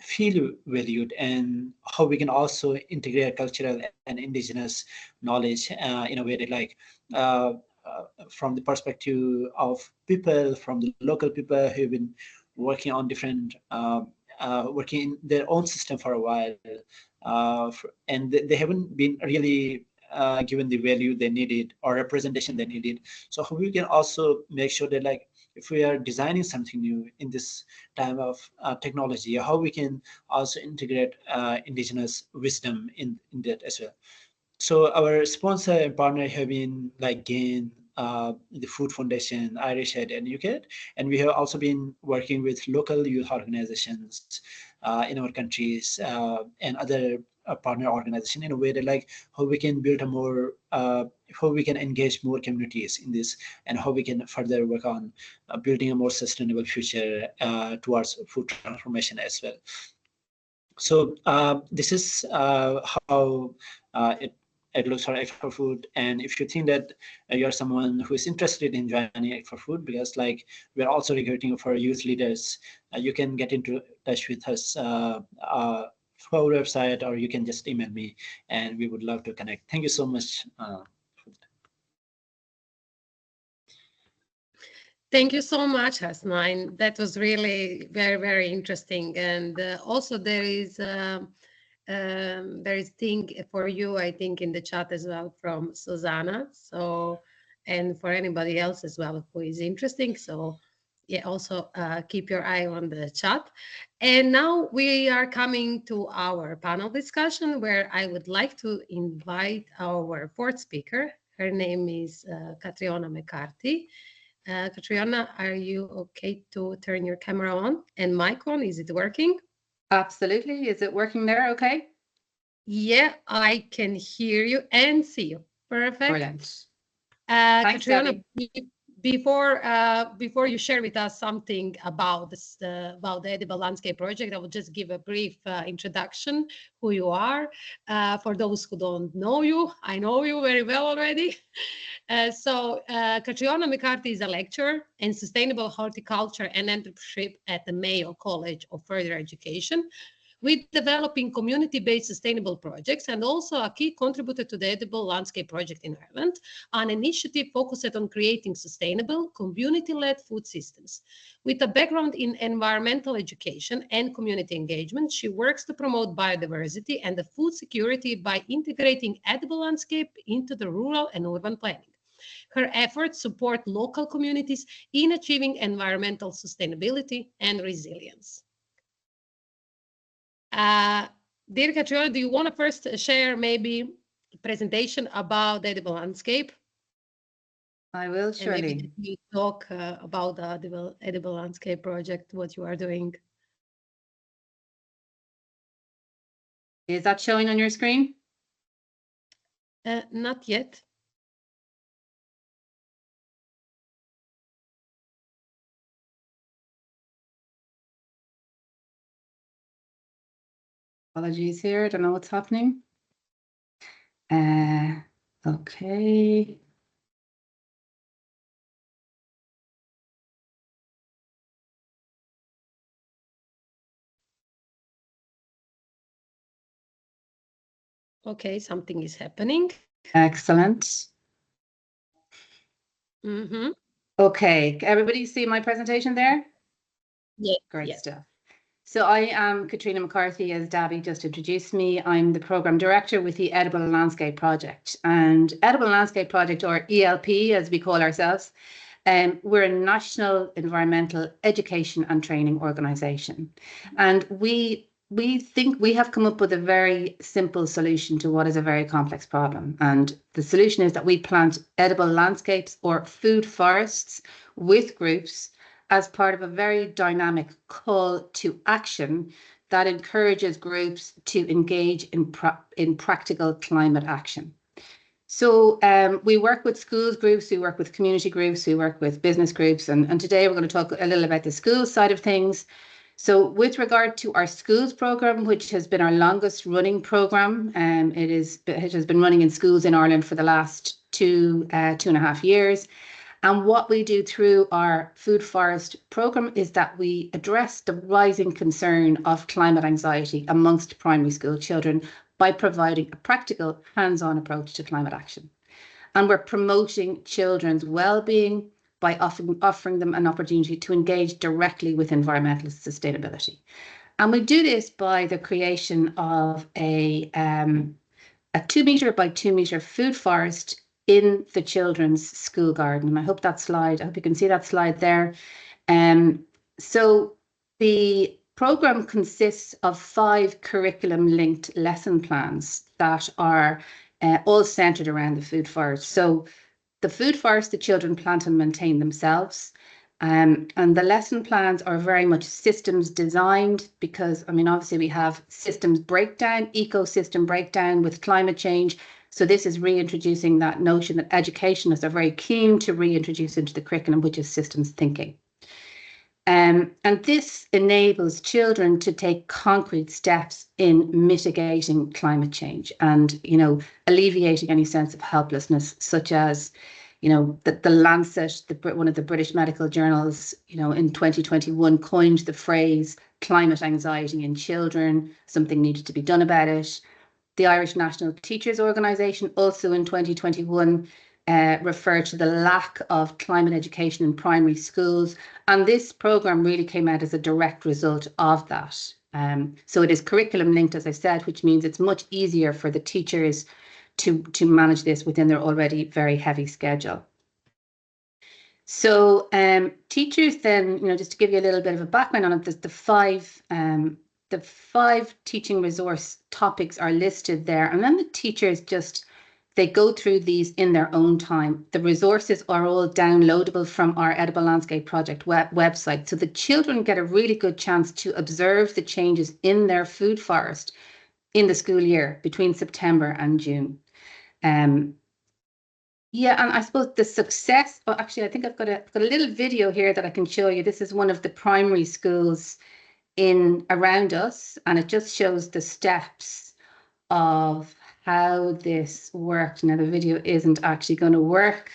Speaker 4: feel valued, and how we can also integrate cultural and indigenous knowledge in a way that like uh, from the perspective of people, from the local people who've been working on different working in their own system for a while, and they haven't been really given the value they needed or representation they needed. So how we can also make sure that like if we are designing something new in this time of technology, how we can also integrate indigenous wisdom in that as well. So our sponsor and partner have been like GAIN, the Food Foundation, Irish Aid, and UKAID, and we have also been working with local youth organizations in our countries and other partner organization in a way that like how we can build a more how we can engage more communities in this, and how we can further work on building a more sustainable future towards food transformation as well. So this is how it looks for Act for Food. And if you think that you're someone who is interested in joining Act for Food, because like we're also recruiting for youth leaders, you can get into touch with us through our website, or you can just email me, and we would love to connect. Thank you so much.
Speaker 1: Thank you so much, Hasnain. That was really very, very interesting. And also there is thing for you, I think, in the chat as well from Susanna. So, and for anybody else as well who is interesting. So yeah, also keep your eye on the chat. And now we are coming to our panel discussion, where I would like to invite our fourth speaker. Her name is Catriona McCarthy. Catriona, are you okay to turn your camera on and mic on? Is it working?
Speaker 5: Absolutely. Is it working there okay?
Speaker 1: Yeah, I can hear you and see you. Perfect.
Speaker 5: Brilliant. Thanks,
Speaker 1: Catriona, before you share with us something about this about the Edible Landscape Project, I will just give a brief introduction who you are. For those who don't know you, I know you very well already. Catriona McCarthy is a lecturer in sustainable horticulture and entrepreneurship at the Mayo College of Further Education, with developing community-based sustainable projects, and also a key contributor to the Edible Landscape Project in Ireland, an initiative focused on creating sustainable, community-led food systems. With a background in environmental education and community engagement, she works to promote biodiversity and the food security by integrating edible landscape into the rural and urban planning. Her efforts support local communities in achieving environmental sustainability and resilience. Dear Catriona, do you want to first share maybe a presentation about the edible landscape?
Speaker 5: I will, surely.
Speaker 1: And maybe you talk about the edible landscape project, what you are doing.
Speaker 5: Is that showing on your screen?
Speaker 1: Not yet.
Speaker 5: Apologies here, I don't know what's happening. Okay.
Speaker 1: Okay, something is happening.
Speaker 5: Excellent.
Speaker 1: Mm-hmm.
Speaker 5: Okay, everybody see my presentation there?
Speaker 1: Yeah.
Speaker 5: Great stuff. So I am Catriona McCarthy, as Dabi just introduced me. I'm the Programme Director with the Edible Landscape Project. And Edible Landscape Project, or ELP as we call ourselves, we're a national environmental education and training organisation. And we we think we have come up with a very simple solution to what is a very complex problem. And the solution is that we plant edible landscapes or food forests with groups as part of a very dynamic call to action that encourages groups to engage in practical climate action. So we work with schools groups, we work with community groups, we work with business groups, and today we're going to talk a little about the school side of things. So with regard to our schools program, which has been our longest running program, it has been running in schools in Ireland for the last 2.5 years. And what we do through our food forest program is that we address the rising concern of climate anxiety amongst primary school children by providing a practical hands-on approach to climate action. And we're promoting children's well-being by offering them an opportunity to engage directly with environmental sustainability. And we do this by the creation of a 2 metre by 2 metre food forest in the children's school garden. And I hope you can see that slide there. So the program consists of 5 curriculum-linked lesson plans that are all centred around the food forest. So the food forest, the children plant and maintain themselves. And the lesson plans are very much systems designed because, I mean, obviously we have systems breakdown, ecosystem breakdown with climate change. So this is reintroducing that notion that educationists are very keen to reintroduce into the curriculum, which is systems thinking. And this enables children to take concrete steps in mitigating climate change and, alleviating any sense of helplessness, such as, the Lancet, one of the British medical journals, in 2021 coined the phrase climate anxiety in children. Something needed to be done about it. The Irish National Teachers Organisation also in 2021 referred to the lack of climate education in primary schools. And this programme really came out as a direct result of that. So it is curriculum linked, as I said, which means it's much easier for the teachers to manage this within their already very heavy schedule. So teachers then, just to give you a little bit of a background on it, the 5 teaching resource topics are listed there. And then the teachers they go through these in their own time. The resources are all downloadable from our Edible Landscape Project website. So the children get a really good chance to observe the changes in their food forest in the school year between September and June. Yeah, and I suppose the success, actually, I think I've got a little video here that I can show you. This is one of the primary schools around us, and it just shows the steps of how this worked. Now the video isn't actually going to work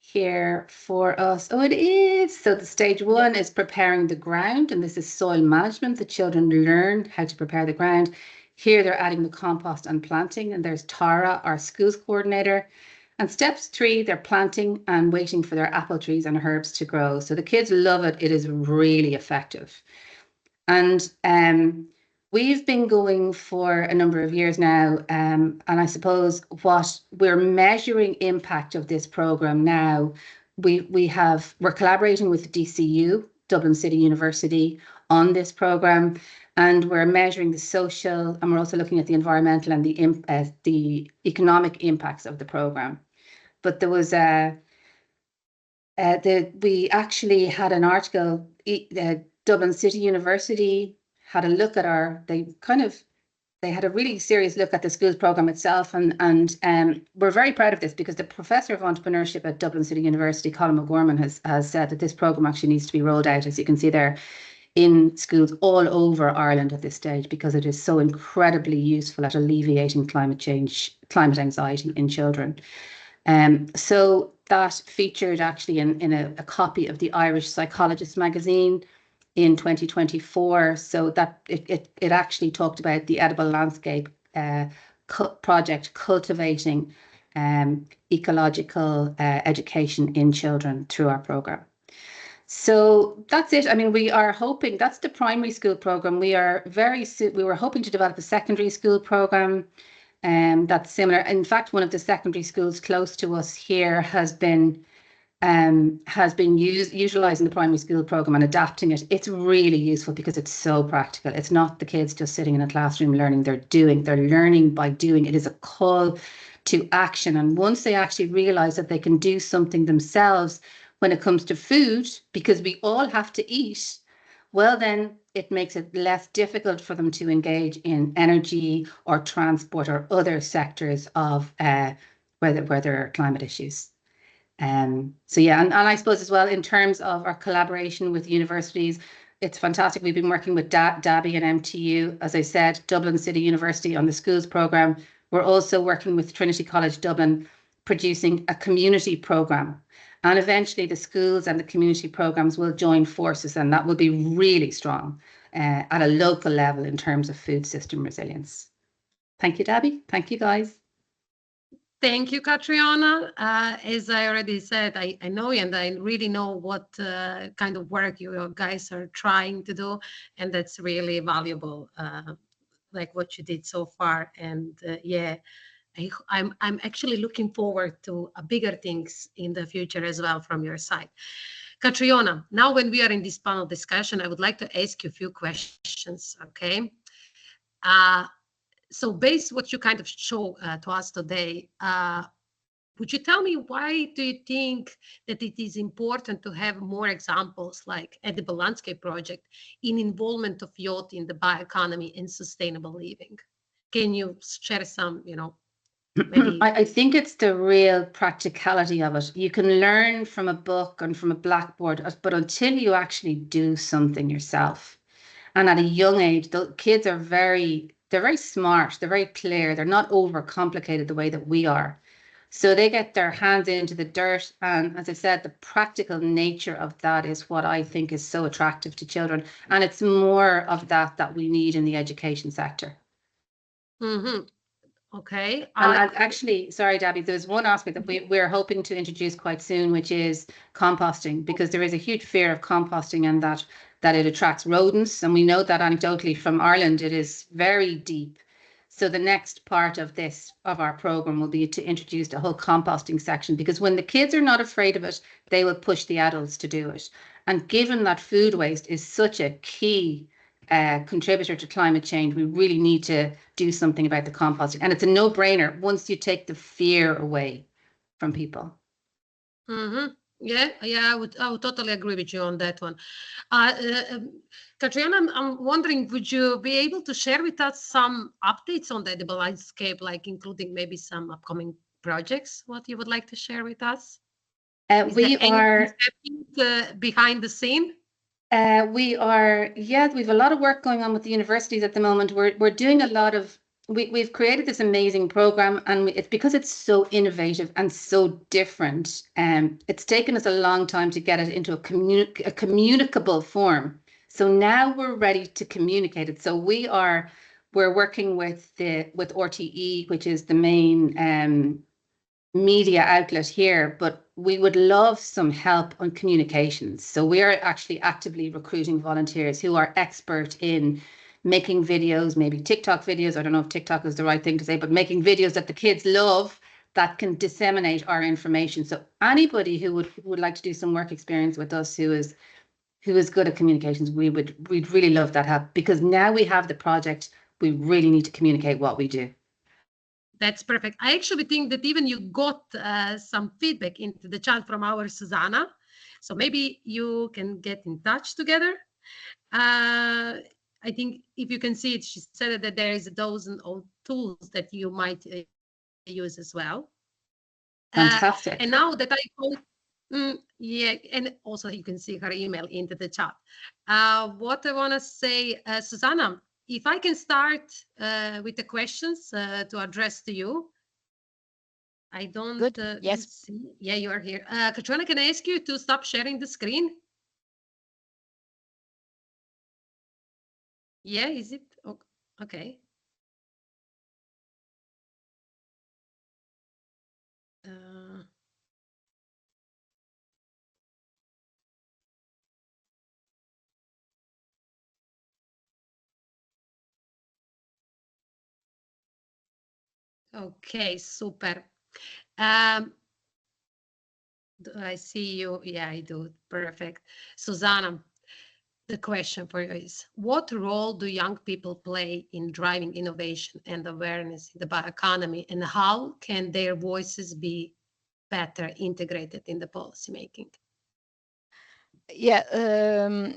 Speaker 5: here for us. Oh, it is. So the stage 1 is preparing the ground, and this is soil management. The children learn how to prepare the ground. Here they're adding the compost and planting, and there's Tara, our schools coordinator. And steps 3, they're planting and waiting for their apple trees and herbs to grow. So the kids love it. It is really effective. And we've been going for a number of years now, and I suppose what we're measuring impact of this program now, we're collaborating with DCU, Dublin City University, on this program, and we're measuring the social, and we're also looking at the environmental and the economic impacts of the program. But there was we actually had an article. Dublin City University had a look at they had a really serious look at the schools program itself, and we're very proud of this because the professor of entrepreneurship at Dublin City University, Colin McGorman, has said that this program actually needs to be rolled out, as you can see there, in schools all over Ireland at this stage, because it is so incredibly useful at alleviating climate anxiety in children. So that featured actually in a copy of the Irish Psychologist magazine in 2024. So that it actually talked about the Edible Landscape project cultivating ecological education in children through our program. So that's it. I mean, we are hoping, that's the primary school program. We were hoping to develop a secondary school program that's similar. In fact, one of the secondary schools close to us here has been has been utilizing the primary school program and adapting it. It's really useful because it's so practical. It's not the kids just sitting in a classroom learning, they're learning by doing. It is a call to action. And once they actually realize that they can do something themselves when it comes to food, because we all have to eat, well, then it makes it less difficult for them to engage in energy or transport or other sectors of where there are climate issues. So yeah, and I suppose as well, in terms of our collaboration with universities, it's fantastic. We've been working with DABI and MTU, as I said, Dublin City University on the schools programme. We're also working with Trinity College Dublin, producing a community programme. And eventually the schools and the community programmes will join forces, and that will be really strong at a local level in terms of food system resilience. Thank you, Debbie. Thank you, guys.
Speaker 1: Thank you, Catriona. As I already said, I know and I really know what kind of work you guys are trying to do, and that's really valuable, like what you did so far. And yeah, I'm actually looking forward to bigger things in the future as well from your side. Catriona, now when we are in this panel discussion, I would like to ask you a few questions, okay? So based what you kind of show to us today, would you tell me why do you think that it is important to have more examples like Edible Landscape Project in involvement of youth in the bioeconomy and sustainable living? Can you share some, maybe?
Speaker 5: I think it's the real practicality of it. You can learn from a book and from a blackboard, but until you actually do something yourself. And at a young age, the kids are they're very smart, they're very clear, they're not overcomplicated the way that we are. So they get their hands into the dirt. And as I said, the practical nature of that is what I think is so attractive to children. And it's more of that we need in the education sector.
Speaker 1: Mm-hmm. Okay.
Speaker 5: And actually, sorry, Debbie, there's one aspect that we're hoping to introduce quite soon, which is composting, because there is a huge fear of composting and that it attracts rodents. And we know that anecdotally from Ireland, it is very deep. So the next part of our program will be to introduce a whole composting section, because when the kids are not afraid of it, they will push the adults to do it. And given that food waste is such a key contributor to climate change, we really need to do something about the composting. And it's a no-brainer once you take the fear away from people.
Speaker 1: Mm-hmm. Yeah, I would totally agree with you on that one. Catriona, I'm wondering, would you be able to share with us some updates on the Edible Landscape, like including maybe some upcoming projects, what you would like to share with us?
Speaker 5: We are
Speaker 1: behind the scene.
Speaker 5: We have a lot of work going on with the universities at the moment. We're doing a lot of, we've created this amazing program, and it's because it's so innovative and so different. It's taken us a long time to get it into a communicable form. So now we're ready to communicate it. So we're working with RTE, which is the main media outlet here, but we would love some help on communications. So we are actually actively recruiting volunteers who are expert in making videos, maybe TikTok videos. I don't know if TikTok is the right thing to say, but making videos that the kids love that can disseminate our information. So anybody who would like to do some work experience with us who is good at communications, we'd really love that help, because now we have the project, we really need to communicate what we do.
Speaker 1: That's perfect. I actually think that even you got some feedback into the chat from our Susanna. So maybe you can get in touch together. I think if you can see it, she said that there is a dozen of tools that you might use as well.
Speaker 5: Fantastic.
Speaker 1: And now that yeah, and also you can see her email into the chat. What I want to say, Susanna, if I can start with the questions to address to you. I don't
Speaker 2: Yes.
Speaker 1: see. Yeah, you are here. Catriona, can I ask you to stop sharing the screen? Yeah, is it? Okay. Okay, super. I see you. Yeah, I do. Perfect. Susanna, the question for you is, what role do young people play in driving innovation and awareness in the bioeconomy, and how can their voices be better integrated in the policy making?
Speaker 2: Yeah,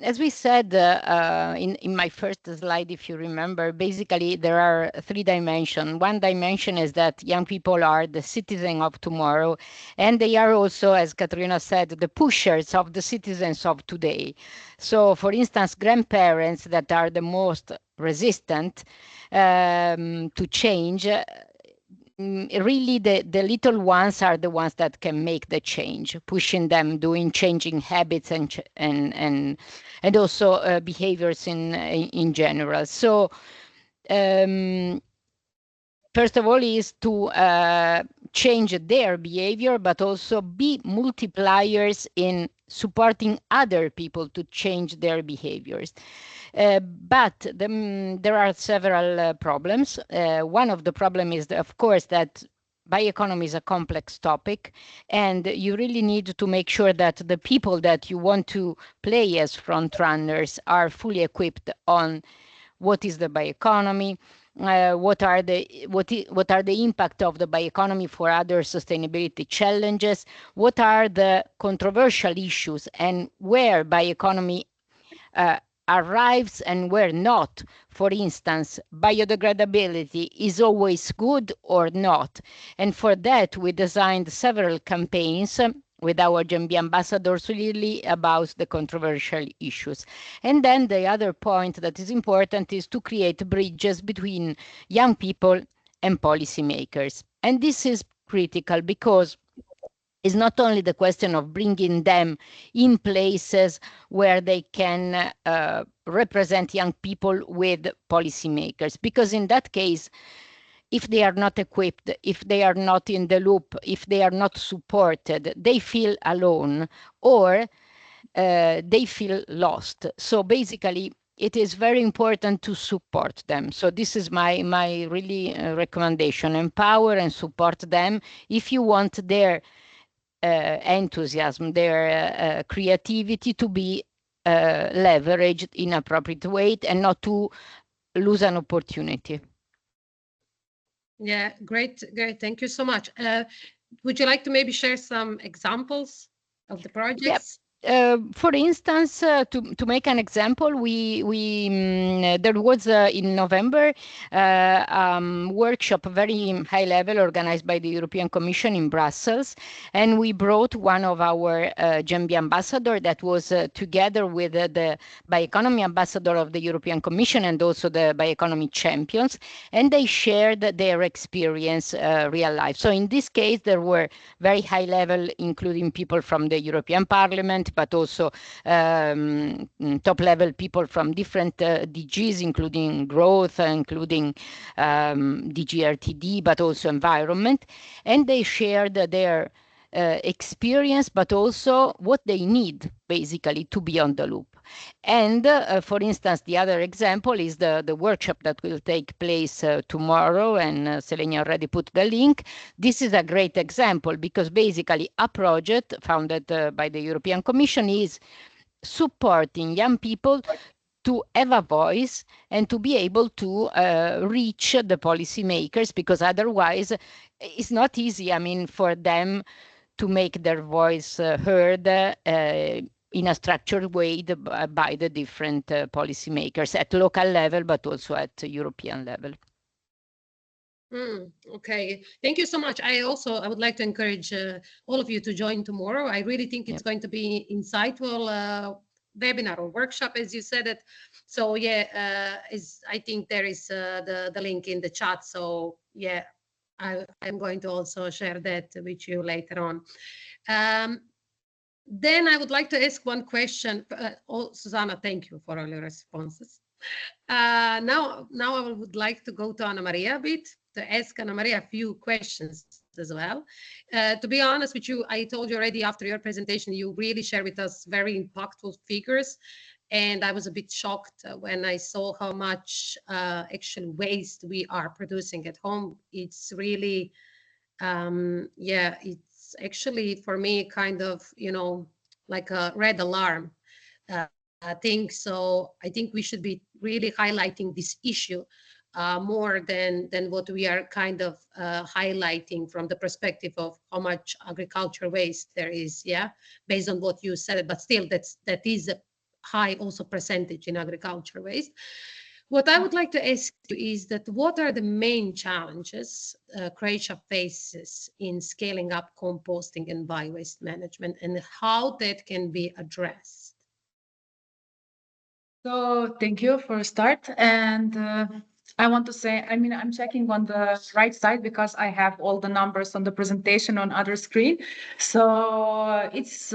Speaker 2: as we said in my first slide, if you remember, basically there are three dimensions. One dimension is that young people are the citizen of tomorrow, and they are also, as Katrina said, the pushers of the citizens of today. So, for instance, grandparents that are the most resistant to change, really the little ones are the ones that can make the change, pushing them, doing changing habits and also behaviors in general. So first of all is to change their behavior, but also be multipliers in supporting other people to change their behaviors. But there are several problems. One of the problems is, of course, that bioeconomy is a complex topic, and you really need to make sure that the people that you want to play as front runners are fully equipped on what is the bioeconomy, what are the impact of the bioeconomy for other sustainability challenges, what are the controversial issues, and where bioeconomy arrives and where not. For instance, biodegradability is always good or not. And for that, we designed several campaigns with our GMB ambassadors really about the controversial issues. And then the other point that is important is to create bridges between young people and policymakers. And this is critical because it's not only the question of bringing them in places where they can represent young people with policymakers, because in that case, if they are not equipped, if they are not in the loop, if they are not supported, they feel alone or they feel lost. So basically, it is very important to support them. So this is my really recommendation: empower and support them if you want their enthusiasm, their creativity to be leveraged in appropriate way and not to lose an opportunity.
Speaker 1: Yeah, great. Thank you so much. Would you like to maybe share some examples of the projects?
Speaker 2: For instance, to make an example, there was in November workshop, very high level, organized by the European Commission in Brussels, and we brought one of our GMB ambassador that was together with the bioeconomy ambassador of the European Commission and also the bioeconomy champions, and they shared their experience real life. So in this case, there were very high level, including people from the European Parliament, but also top level people from different DGs, including growth, including DGRTD, but also environment. And they shared their experience, but also what they need basically to be on the loop. And for instance, the other example is the workshop that will take place tomorrow, and Selenia already put the link. This is a great example because basically a project founded by the European Commission is supporting young people to have a voice and to be able to reach the policymakers, because otherwise it's not easy, I mean, for them to make their voice heard in a structured way by the different policymakers at local level, but also at European level.
Speaker 1: Okay, thank you so much. I would like to encourage all of you to join tomorrow. I really think it's going to be insightful webinar or workshop, as you said it. So yeah, I think there is the link in the chat. So yeah, I'm going to also share that with you later on. Then I would like to ask one question. Susanna, thank you for all your responses. Now I would like to go to Anna Maria a bit, to ask Anna Maria a few questions as well. To be honest with you, I told you already after your presentation, you really share with us very impactful figures. And I was a bit shocked when I saw how much actual waste we are producing at home. It's really, it's actually for me kind of, you know, like a red alarm thing. So I think we should be really highlighting this issue more than what we are kind of highlighting from the perspective of how much agriculture waste there is, yeah, based on what you said. But still, that is a high also percentage in agriculture waste. What I would like to ask you is that what are the main challenges Croatia faces in scaling up composting and bio-waste management, and how that can be addressed?
Speaker 3: So thank you for a start. And I want to say, I mean, I'm checking on the right side because I have all the numbers on the presentation on other screen. So it's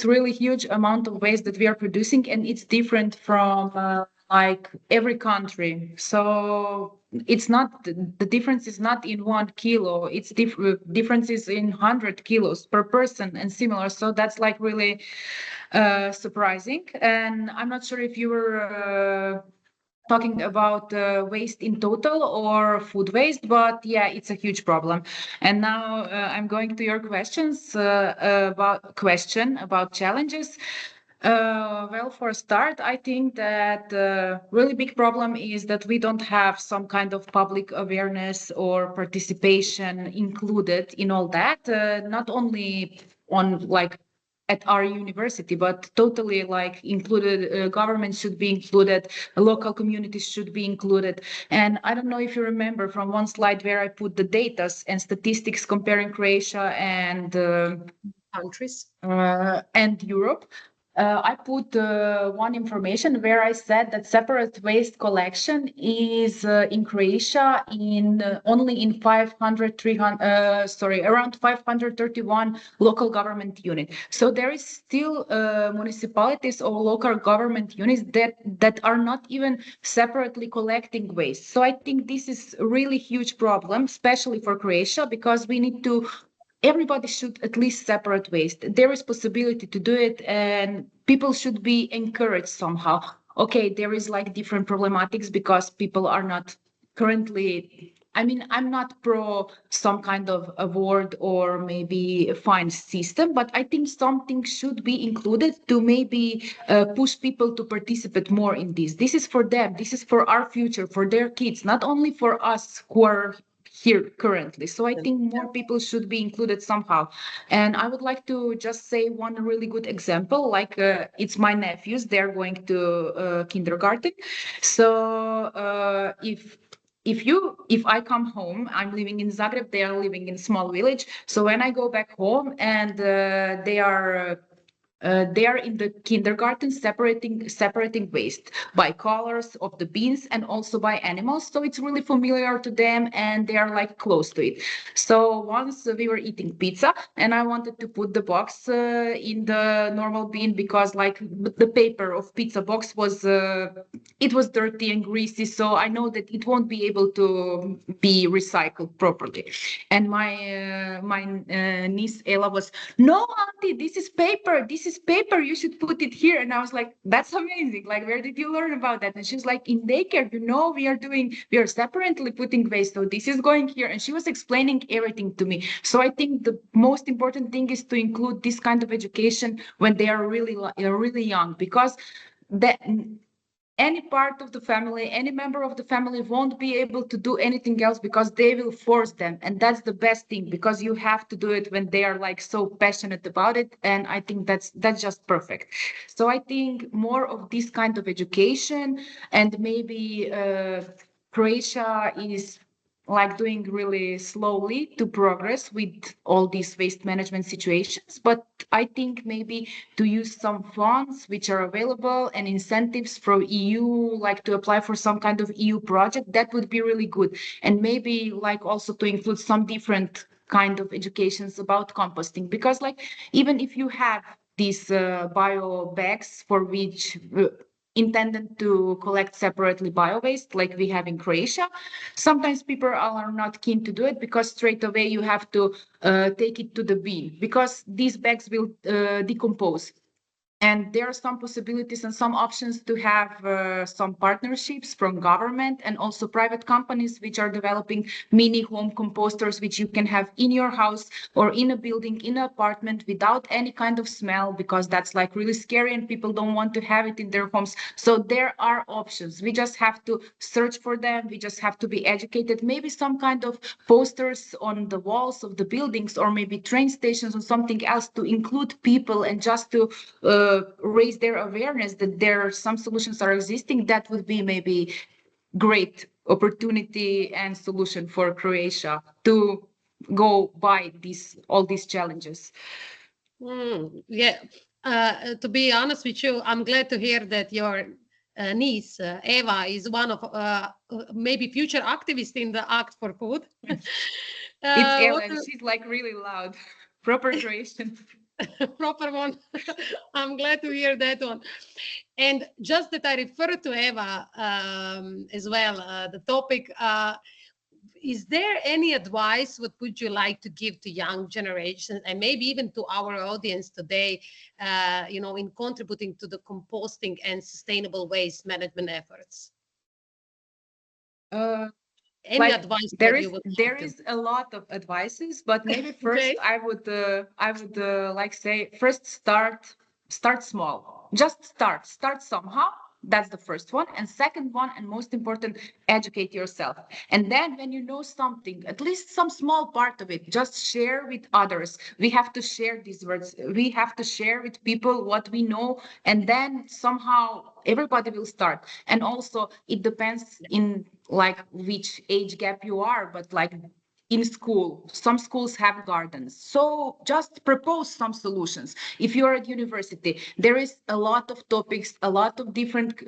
Speaker 3: really huge amount of waste that we are producing, and it's different from like every country. So it's not, the difference is not in 1 kilo, it's differences in 100 kilos per person and similar. So that's like really surprising. And I'm not sure if you were talking about waste in total or food waste, but yeah, it's a huge problem. And now I'm going to your questions about challenges. Well, for a start, I think that really big problem is that we don't have some kind of public awareness or participation included in all that. Not only on like at our university, but totally like included. Government should be included, local communities should be included. And I don't know if you remember from one slide where I put the data and statistics comparing Croatia and
Speaker 1: Countries.
Speaker 3: And Europe. I put one information where I said that separate waste collection is in Croatia in only in around 531 local government units. So there is still municipalities or local government units that are not even separately collecting waste. So I think this is a really huge problem, especially for Croatia, because we need to everybody should at least separate waste. There is possibility to do it, and people should be encouraged somehow. Okay, there is like different problematics because people are not currently. I mean, I'm not pro some kind of award or maybe a fine system, but I think something should be included to maybe push people to participate more in this. This is for them. This is for our future, for their kids, not only for us who are here currently. So I think more people should be included somehow. And I would like to just say one really good example, like it's my nephews, they're going to kindergarten. So if I come home, I'm living in Zagreb, they are living in a small village. So when I go back home and they are in the kindergarten separating waste by colors of the beans and also by animals. So it's really familiar to them and they are like close to it. So once we were eating pizza and I wanted to put the box in the normal bin because like the paper of pizza box was it was dirty and greasy. So I know that it won't be able to be recycled properly. And my niece Ella was, no, auntie, this is paper. This is paper. You should put it here. And I was like, that's amazing. Like, where did you learn about that? And she's like, in daycare, we are separately putting waste. So this is going here. And she was explaining everything to me. So I think the most important thing is to include this kind of education when they are really young, because that any part of the family, any member of the family won't be able to do anything else because they will force them. And that's the best thing, because you have to do it when they are like so passionate about it. And I think that's just perfect. So I think more of this kind of education, and maybe Croatia is like doing really slowly to progress with all these waste management situations. But I think maybe to use some funds which are available and incentives from EU, like to apply for some kind of EU project, that would be really good. And maybe like also to include some different kind of educations about composting, because like even if you have these bio bags for which intended to collect separately bio waste like we have in Croatia, sometimes people are not keen to do it because straight away you have to take it to the bin because these bags will decompose. And there are some possibilities and some options to have some partnerships from government and also private companies which are developing mini home composters, which you can have in your house or in a building, in an apartment without any kind of smell, because that's like really scary and people don't want to have it in their homes. So there are options. We just have to search for them. We just have to be educated. Maybe some kind of posters on the walls of the buildings, or maybe train stations or something else to include people and just to raise their awareness that there are some solutions are existing. That would be maybe great opportunity and solution for Croatia to go by all these challenges.
Speaker 1: Yeah, to be honest with you, I'm glad to hear that your niece Eva is one of maybe future activists in the Act for Food.
Speaker 3: It's Eva, and she's like really loud, proper Croatian.
Speaker 1: Proper one. I'm glad to hear that one. And just that I refer to Eva as well, the topic, is there any advice what would you like to give to young generations and maybe even to our audience today, in contributing to the composting and sustainable waste management efforts? Any advice?
Speaker 3: There is a lot of advices, but maybe first
Speaker 1: Okay.
Speaker 3: I would like say first start small. Just start somehow. That's the first one. And second one, and most important, educate yourself. And then when you know something, at least some small part of it, just share with others. We have to share these words. We have to share with people what we know. And then somehow everybody will start. And also it depends in like which age gap you are, but like in school, some schools have gardens. So just propose some solutions. If you're at university, there is a lot of topics, a lot of different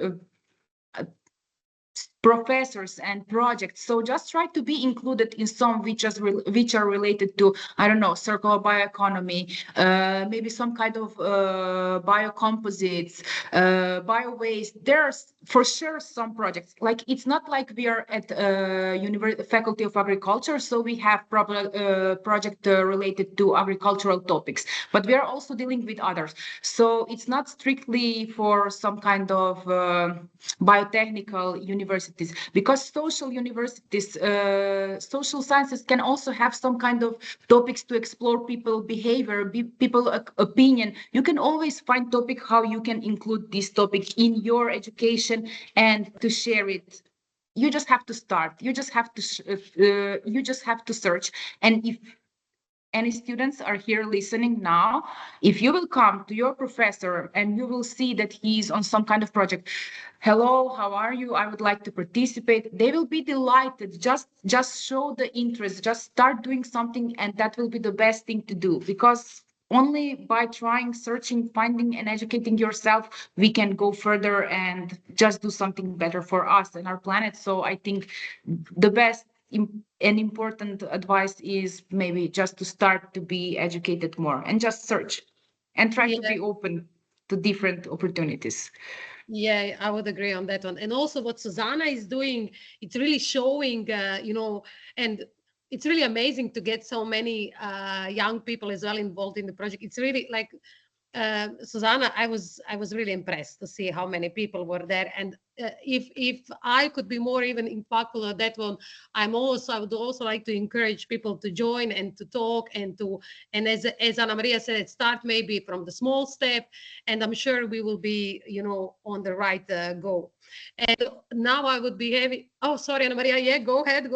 Speaker 3: professors and projects. So just try to be included in some which are related to, I don't know, circular bioeconomy, maybe some kind of biocomposites, bio-waste. There's for sure some projects. Like it's not like we are at Faculty of Agriculture, so we have project related to agricultural topics, but we are also dealing with others. So it's not strictly for some kind of biotechnical universities, because social universities, social sciences can also have some kind of topics to explore people behavior, people opinion. You can always find topic how you can include this topic in your education and to share it. You just have to start. You just have to search. And if any students are here listening now, if you will come to your professor and you will see that he's on some kind of project, hello, how are you? I would like to participate. They will be delighted. Just show the interest, just start doing something, and that will be the best thing to do, because only by trying, searching, finding, and educating yourself, we can go further and just do something better for us and our planet. So I think the best and important advice is maybe just to start to be educated more and just search and try to be open to different opportunities.
Speaker 1: Yeah, I would agree on that one. And also what Susanna is doing, it's really showing, and it's really amazing to get so many young people as well involved in the project. It's really like, Susanna, I was really impressed to see how many people were there. And if I could be more even impactful at that one, I would also like to encourage people to join and to talk and as Anna Maria said, start maybe from the small step, and I'm sure we will be, on the right go. And now I would be having, oh, sorry, Anna Maria, yeah, go ahead.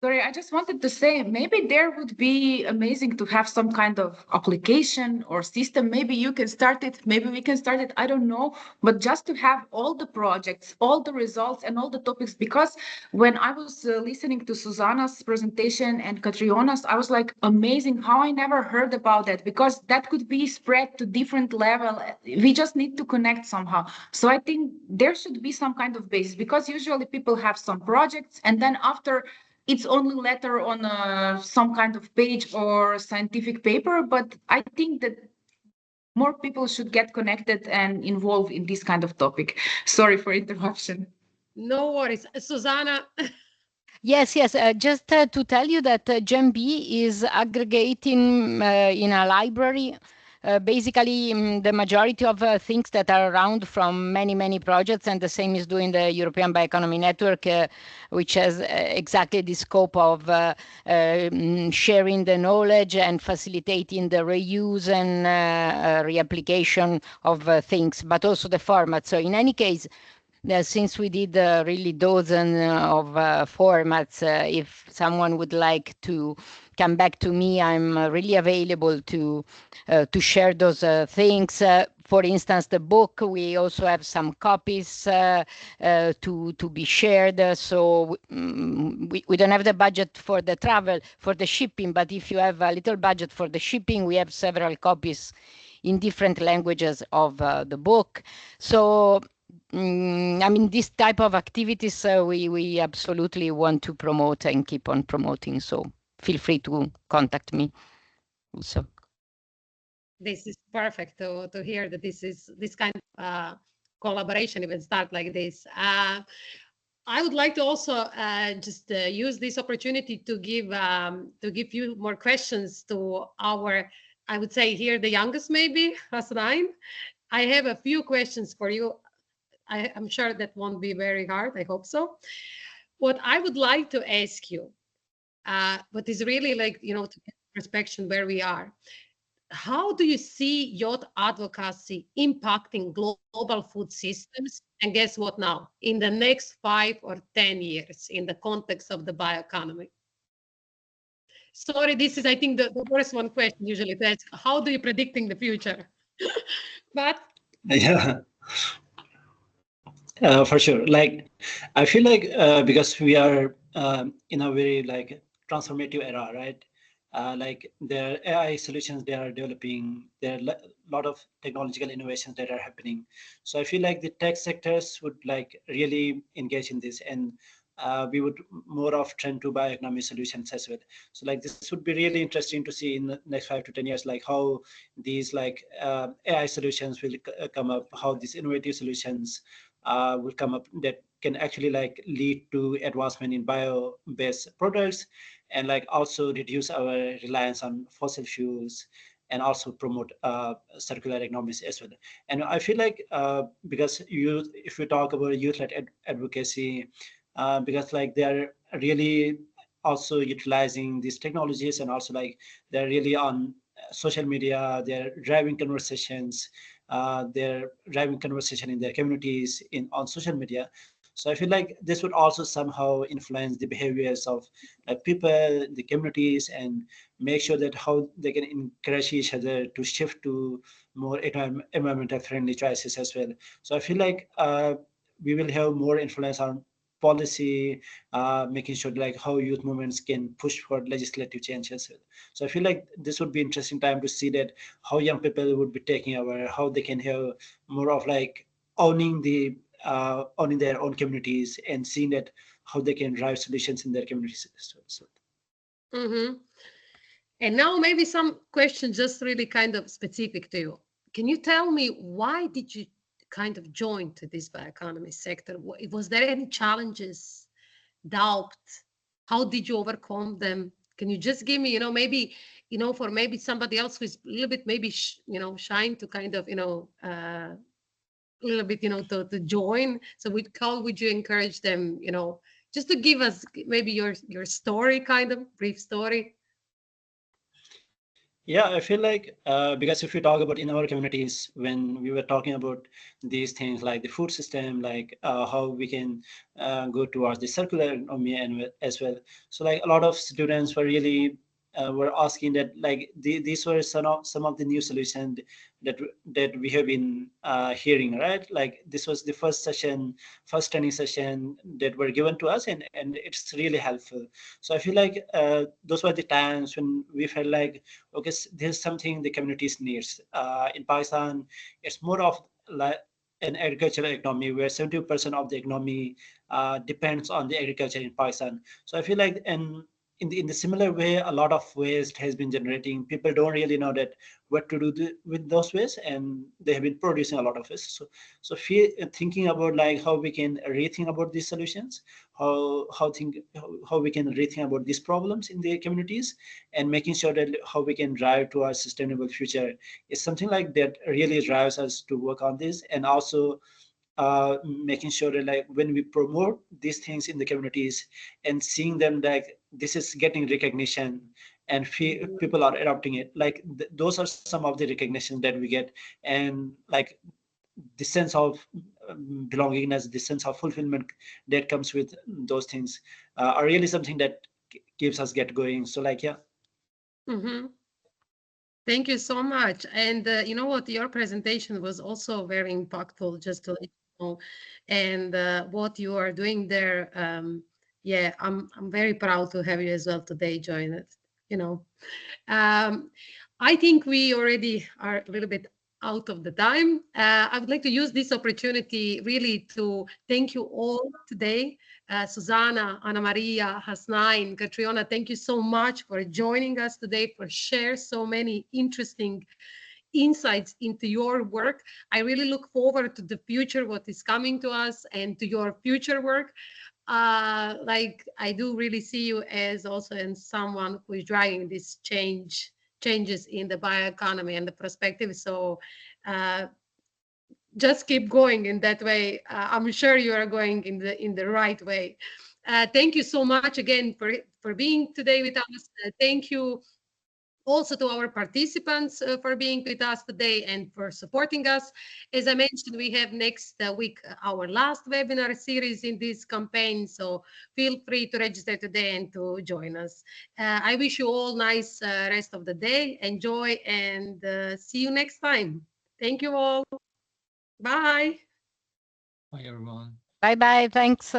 Speaker 3: Sorry, I just wanted to say, maybe there would be amazing to have some kind of application or system. Maybe you can start it, maybe we can start it, I don't know. But just to have all the projects, all the results and all the topics, because when I was listening to Susanna's presentation and Katriona's, I was like, amazing how I never heard about that, because that could be spread to different level. We just need to connect somehow. So I think there should be some kind of basis, because usually people have some projects and then after it's only letter on some kind of page or scientific paper, but I think that more people should get connected and involved in this kind of topic. Sorry for interruption.
Speaker 1: No worries. Susanna.
Speaker 2: Yes. Just to tell you that GEMB is aggregating in a library basically the majority of things that are around from many projects, and the same is doing the European Bioeconomy Network, which has exactly the scope of sharing the knowledge and facilitating the reuse and reapplication of things, but also the format. So in any case, since we did really dozen of formats, if someone would like to come back to me, I'm really available to share those things. For instance, the book, we also have some copies to be shared. So we don't have the budget for the travel, for the shipping, but if you have a little budget for the shipping, we have several copies in different languages of the book. So I mean, this type of activities we absolutely want to promote and keep on promoting. So feel free to contact me also.
Speaker 1: This is perfect to hear that this kind of collaboration even start like this. I would like to also just use this opportunity to give you more questions to our, I would say here the youngest maybe, Hasnain. I have a few questions for you. I'm sure that won't be very hard. I hope so. What I would like to ask you, what is really like, to get perspective where we are. How do you see youth advocacy impacting global food systems? And guess what now? In the next 5 or 10 years, in the context of the bioeconomy. Sorry, this is, I think, the worst one question usually to ask. How do you predicting the future? But
Speaker 4: yeah. For sure. Like, I feel like because we are in a very like transformative era, right? Like there are AI solutions they are developing. There are a lot of technological innovations that are happening. So I feel like the tech sectors would like really engage in this, and we would more of trend to bioeconomy solutions as well. So like this would be really interesting to see in the next 5 to 10 years, like how these like AI solutions will come up, how these innovative solutions will come up that can actually like lead to advancement in bio-based products, and like also reduce our reliance on fossil fuels, and also promote circular economies as well. And I feel like because youth, if we talk about youth-led advocacy, because like they're really also utilizing these technologies, and also like they're really on social media, they're driving conversations, their driving conversation in their communities on social media. So I feel like this would also somehow influence the behaviors of people, the communities, and make sure that how they can encourage each other to shift to more environmental friendly choices as well. So I feel like we will have more influence on policy, making sure like how youth movements can push for legislative change as well. So I feel like this would be interesting time to see that how young people would be taking over, how they can have more of like owning their own communities, and seeing that how they can drive solutions in their communities as well. So.
Speaker 1: Mm-hmm. And now maybe some questions just really kind of specific to you. Can you tell me why did you kind of join to this bioeconomy sector? Was there any challenges, doubt? How did you overcome them? Can you just give me, maybe, for maybe somebody else who's a little bit maybe, shying to kind of, a little bit, to join. So how would you encourage them, just to give us maybe your story, kind of brief story?
Speaker 4: Yeah, I feel like because if we talk about in our communities, when we were talking about these things like the food system, like how we can go towards the circular economy and as well. So like a lot of students were really were asking that like these were some of the new solutions that we have been hearing, right? Like this was the first training session that were given to us, and it's really helpful. So I feel like those were the times when we felt like, okay, this is something the communities needs. In Pakistan, it's more of like an agricultural economy where 70% of the economy depends on the agriculture in Pakistan. So I feel like, and in the similar way, a lot of waste has been generating. People don't really know that what to do with those waste, and they have been producing a lot of waste. So thinking about like how we can rethink about these solutions, how we can rethink about these problems in the communities, and making sure that how we can drive to our sustainable future is something like that really drives us to work on this. And also making sure that like when we promote these things in the communities and seeing them like this is getting recognition and people are adopting it, like those are some of the recognition that we get. And like the sense of belongingness, the sense of fulfillment that comes with those things are really something that keeps us get going. So like, yeah.
Speaker 1: Mm-hmm. Thank you so much. And you know what, your presentation was also very impactful, just to let you know. And what you are doing there, yeah, I'm very proud to have you as well today join it. You know, I think we already are a little bit out of the time. I would like to use this opportunity really to thank you all today. Susanna, Anna Maria, Hasnain, Catriona, thank you so much for joining us today, for share so many interesting insights into your work. I really look forward to the future, what is coming to us, and to your future work. Like I do really see you as also in someone who is driving this changes in the bioeconomy and the perspective. So just keep going in that way. I'm sure you are going in the right way. Thank you so much again for being today with us. Thank you also to our participants for being with us today and for supporting us. As I mentioned, we have next week our last webinar series in this campaign, so feel free to register today and to join us. I wish you all nice rest of the day. Enjoy, and see you next time. Thank you all. Bye.
Speaker 6: Bye, everyone.
Speaker 2: Bye-bye. Thanks.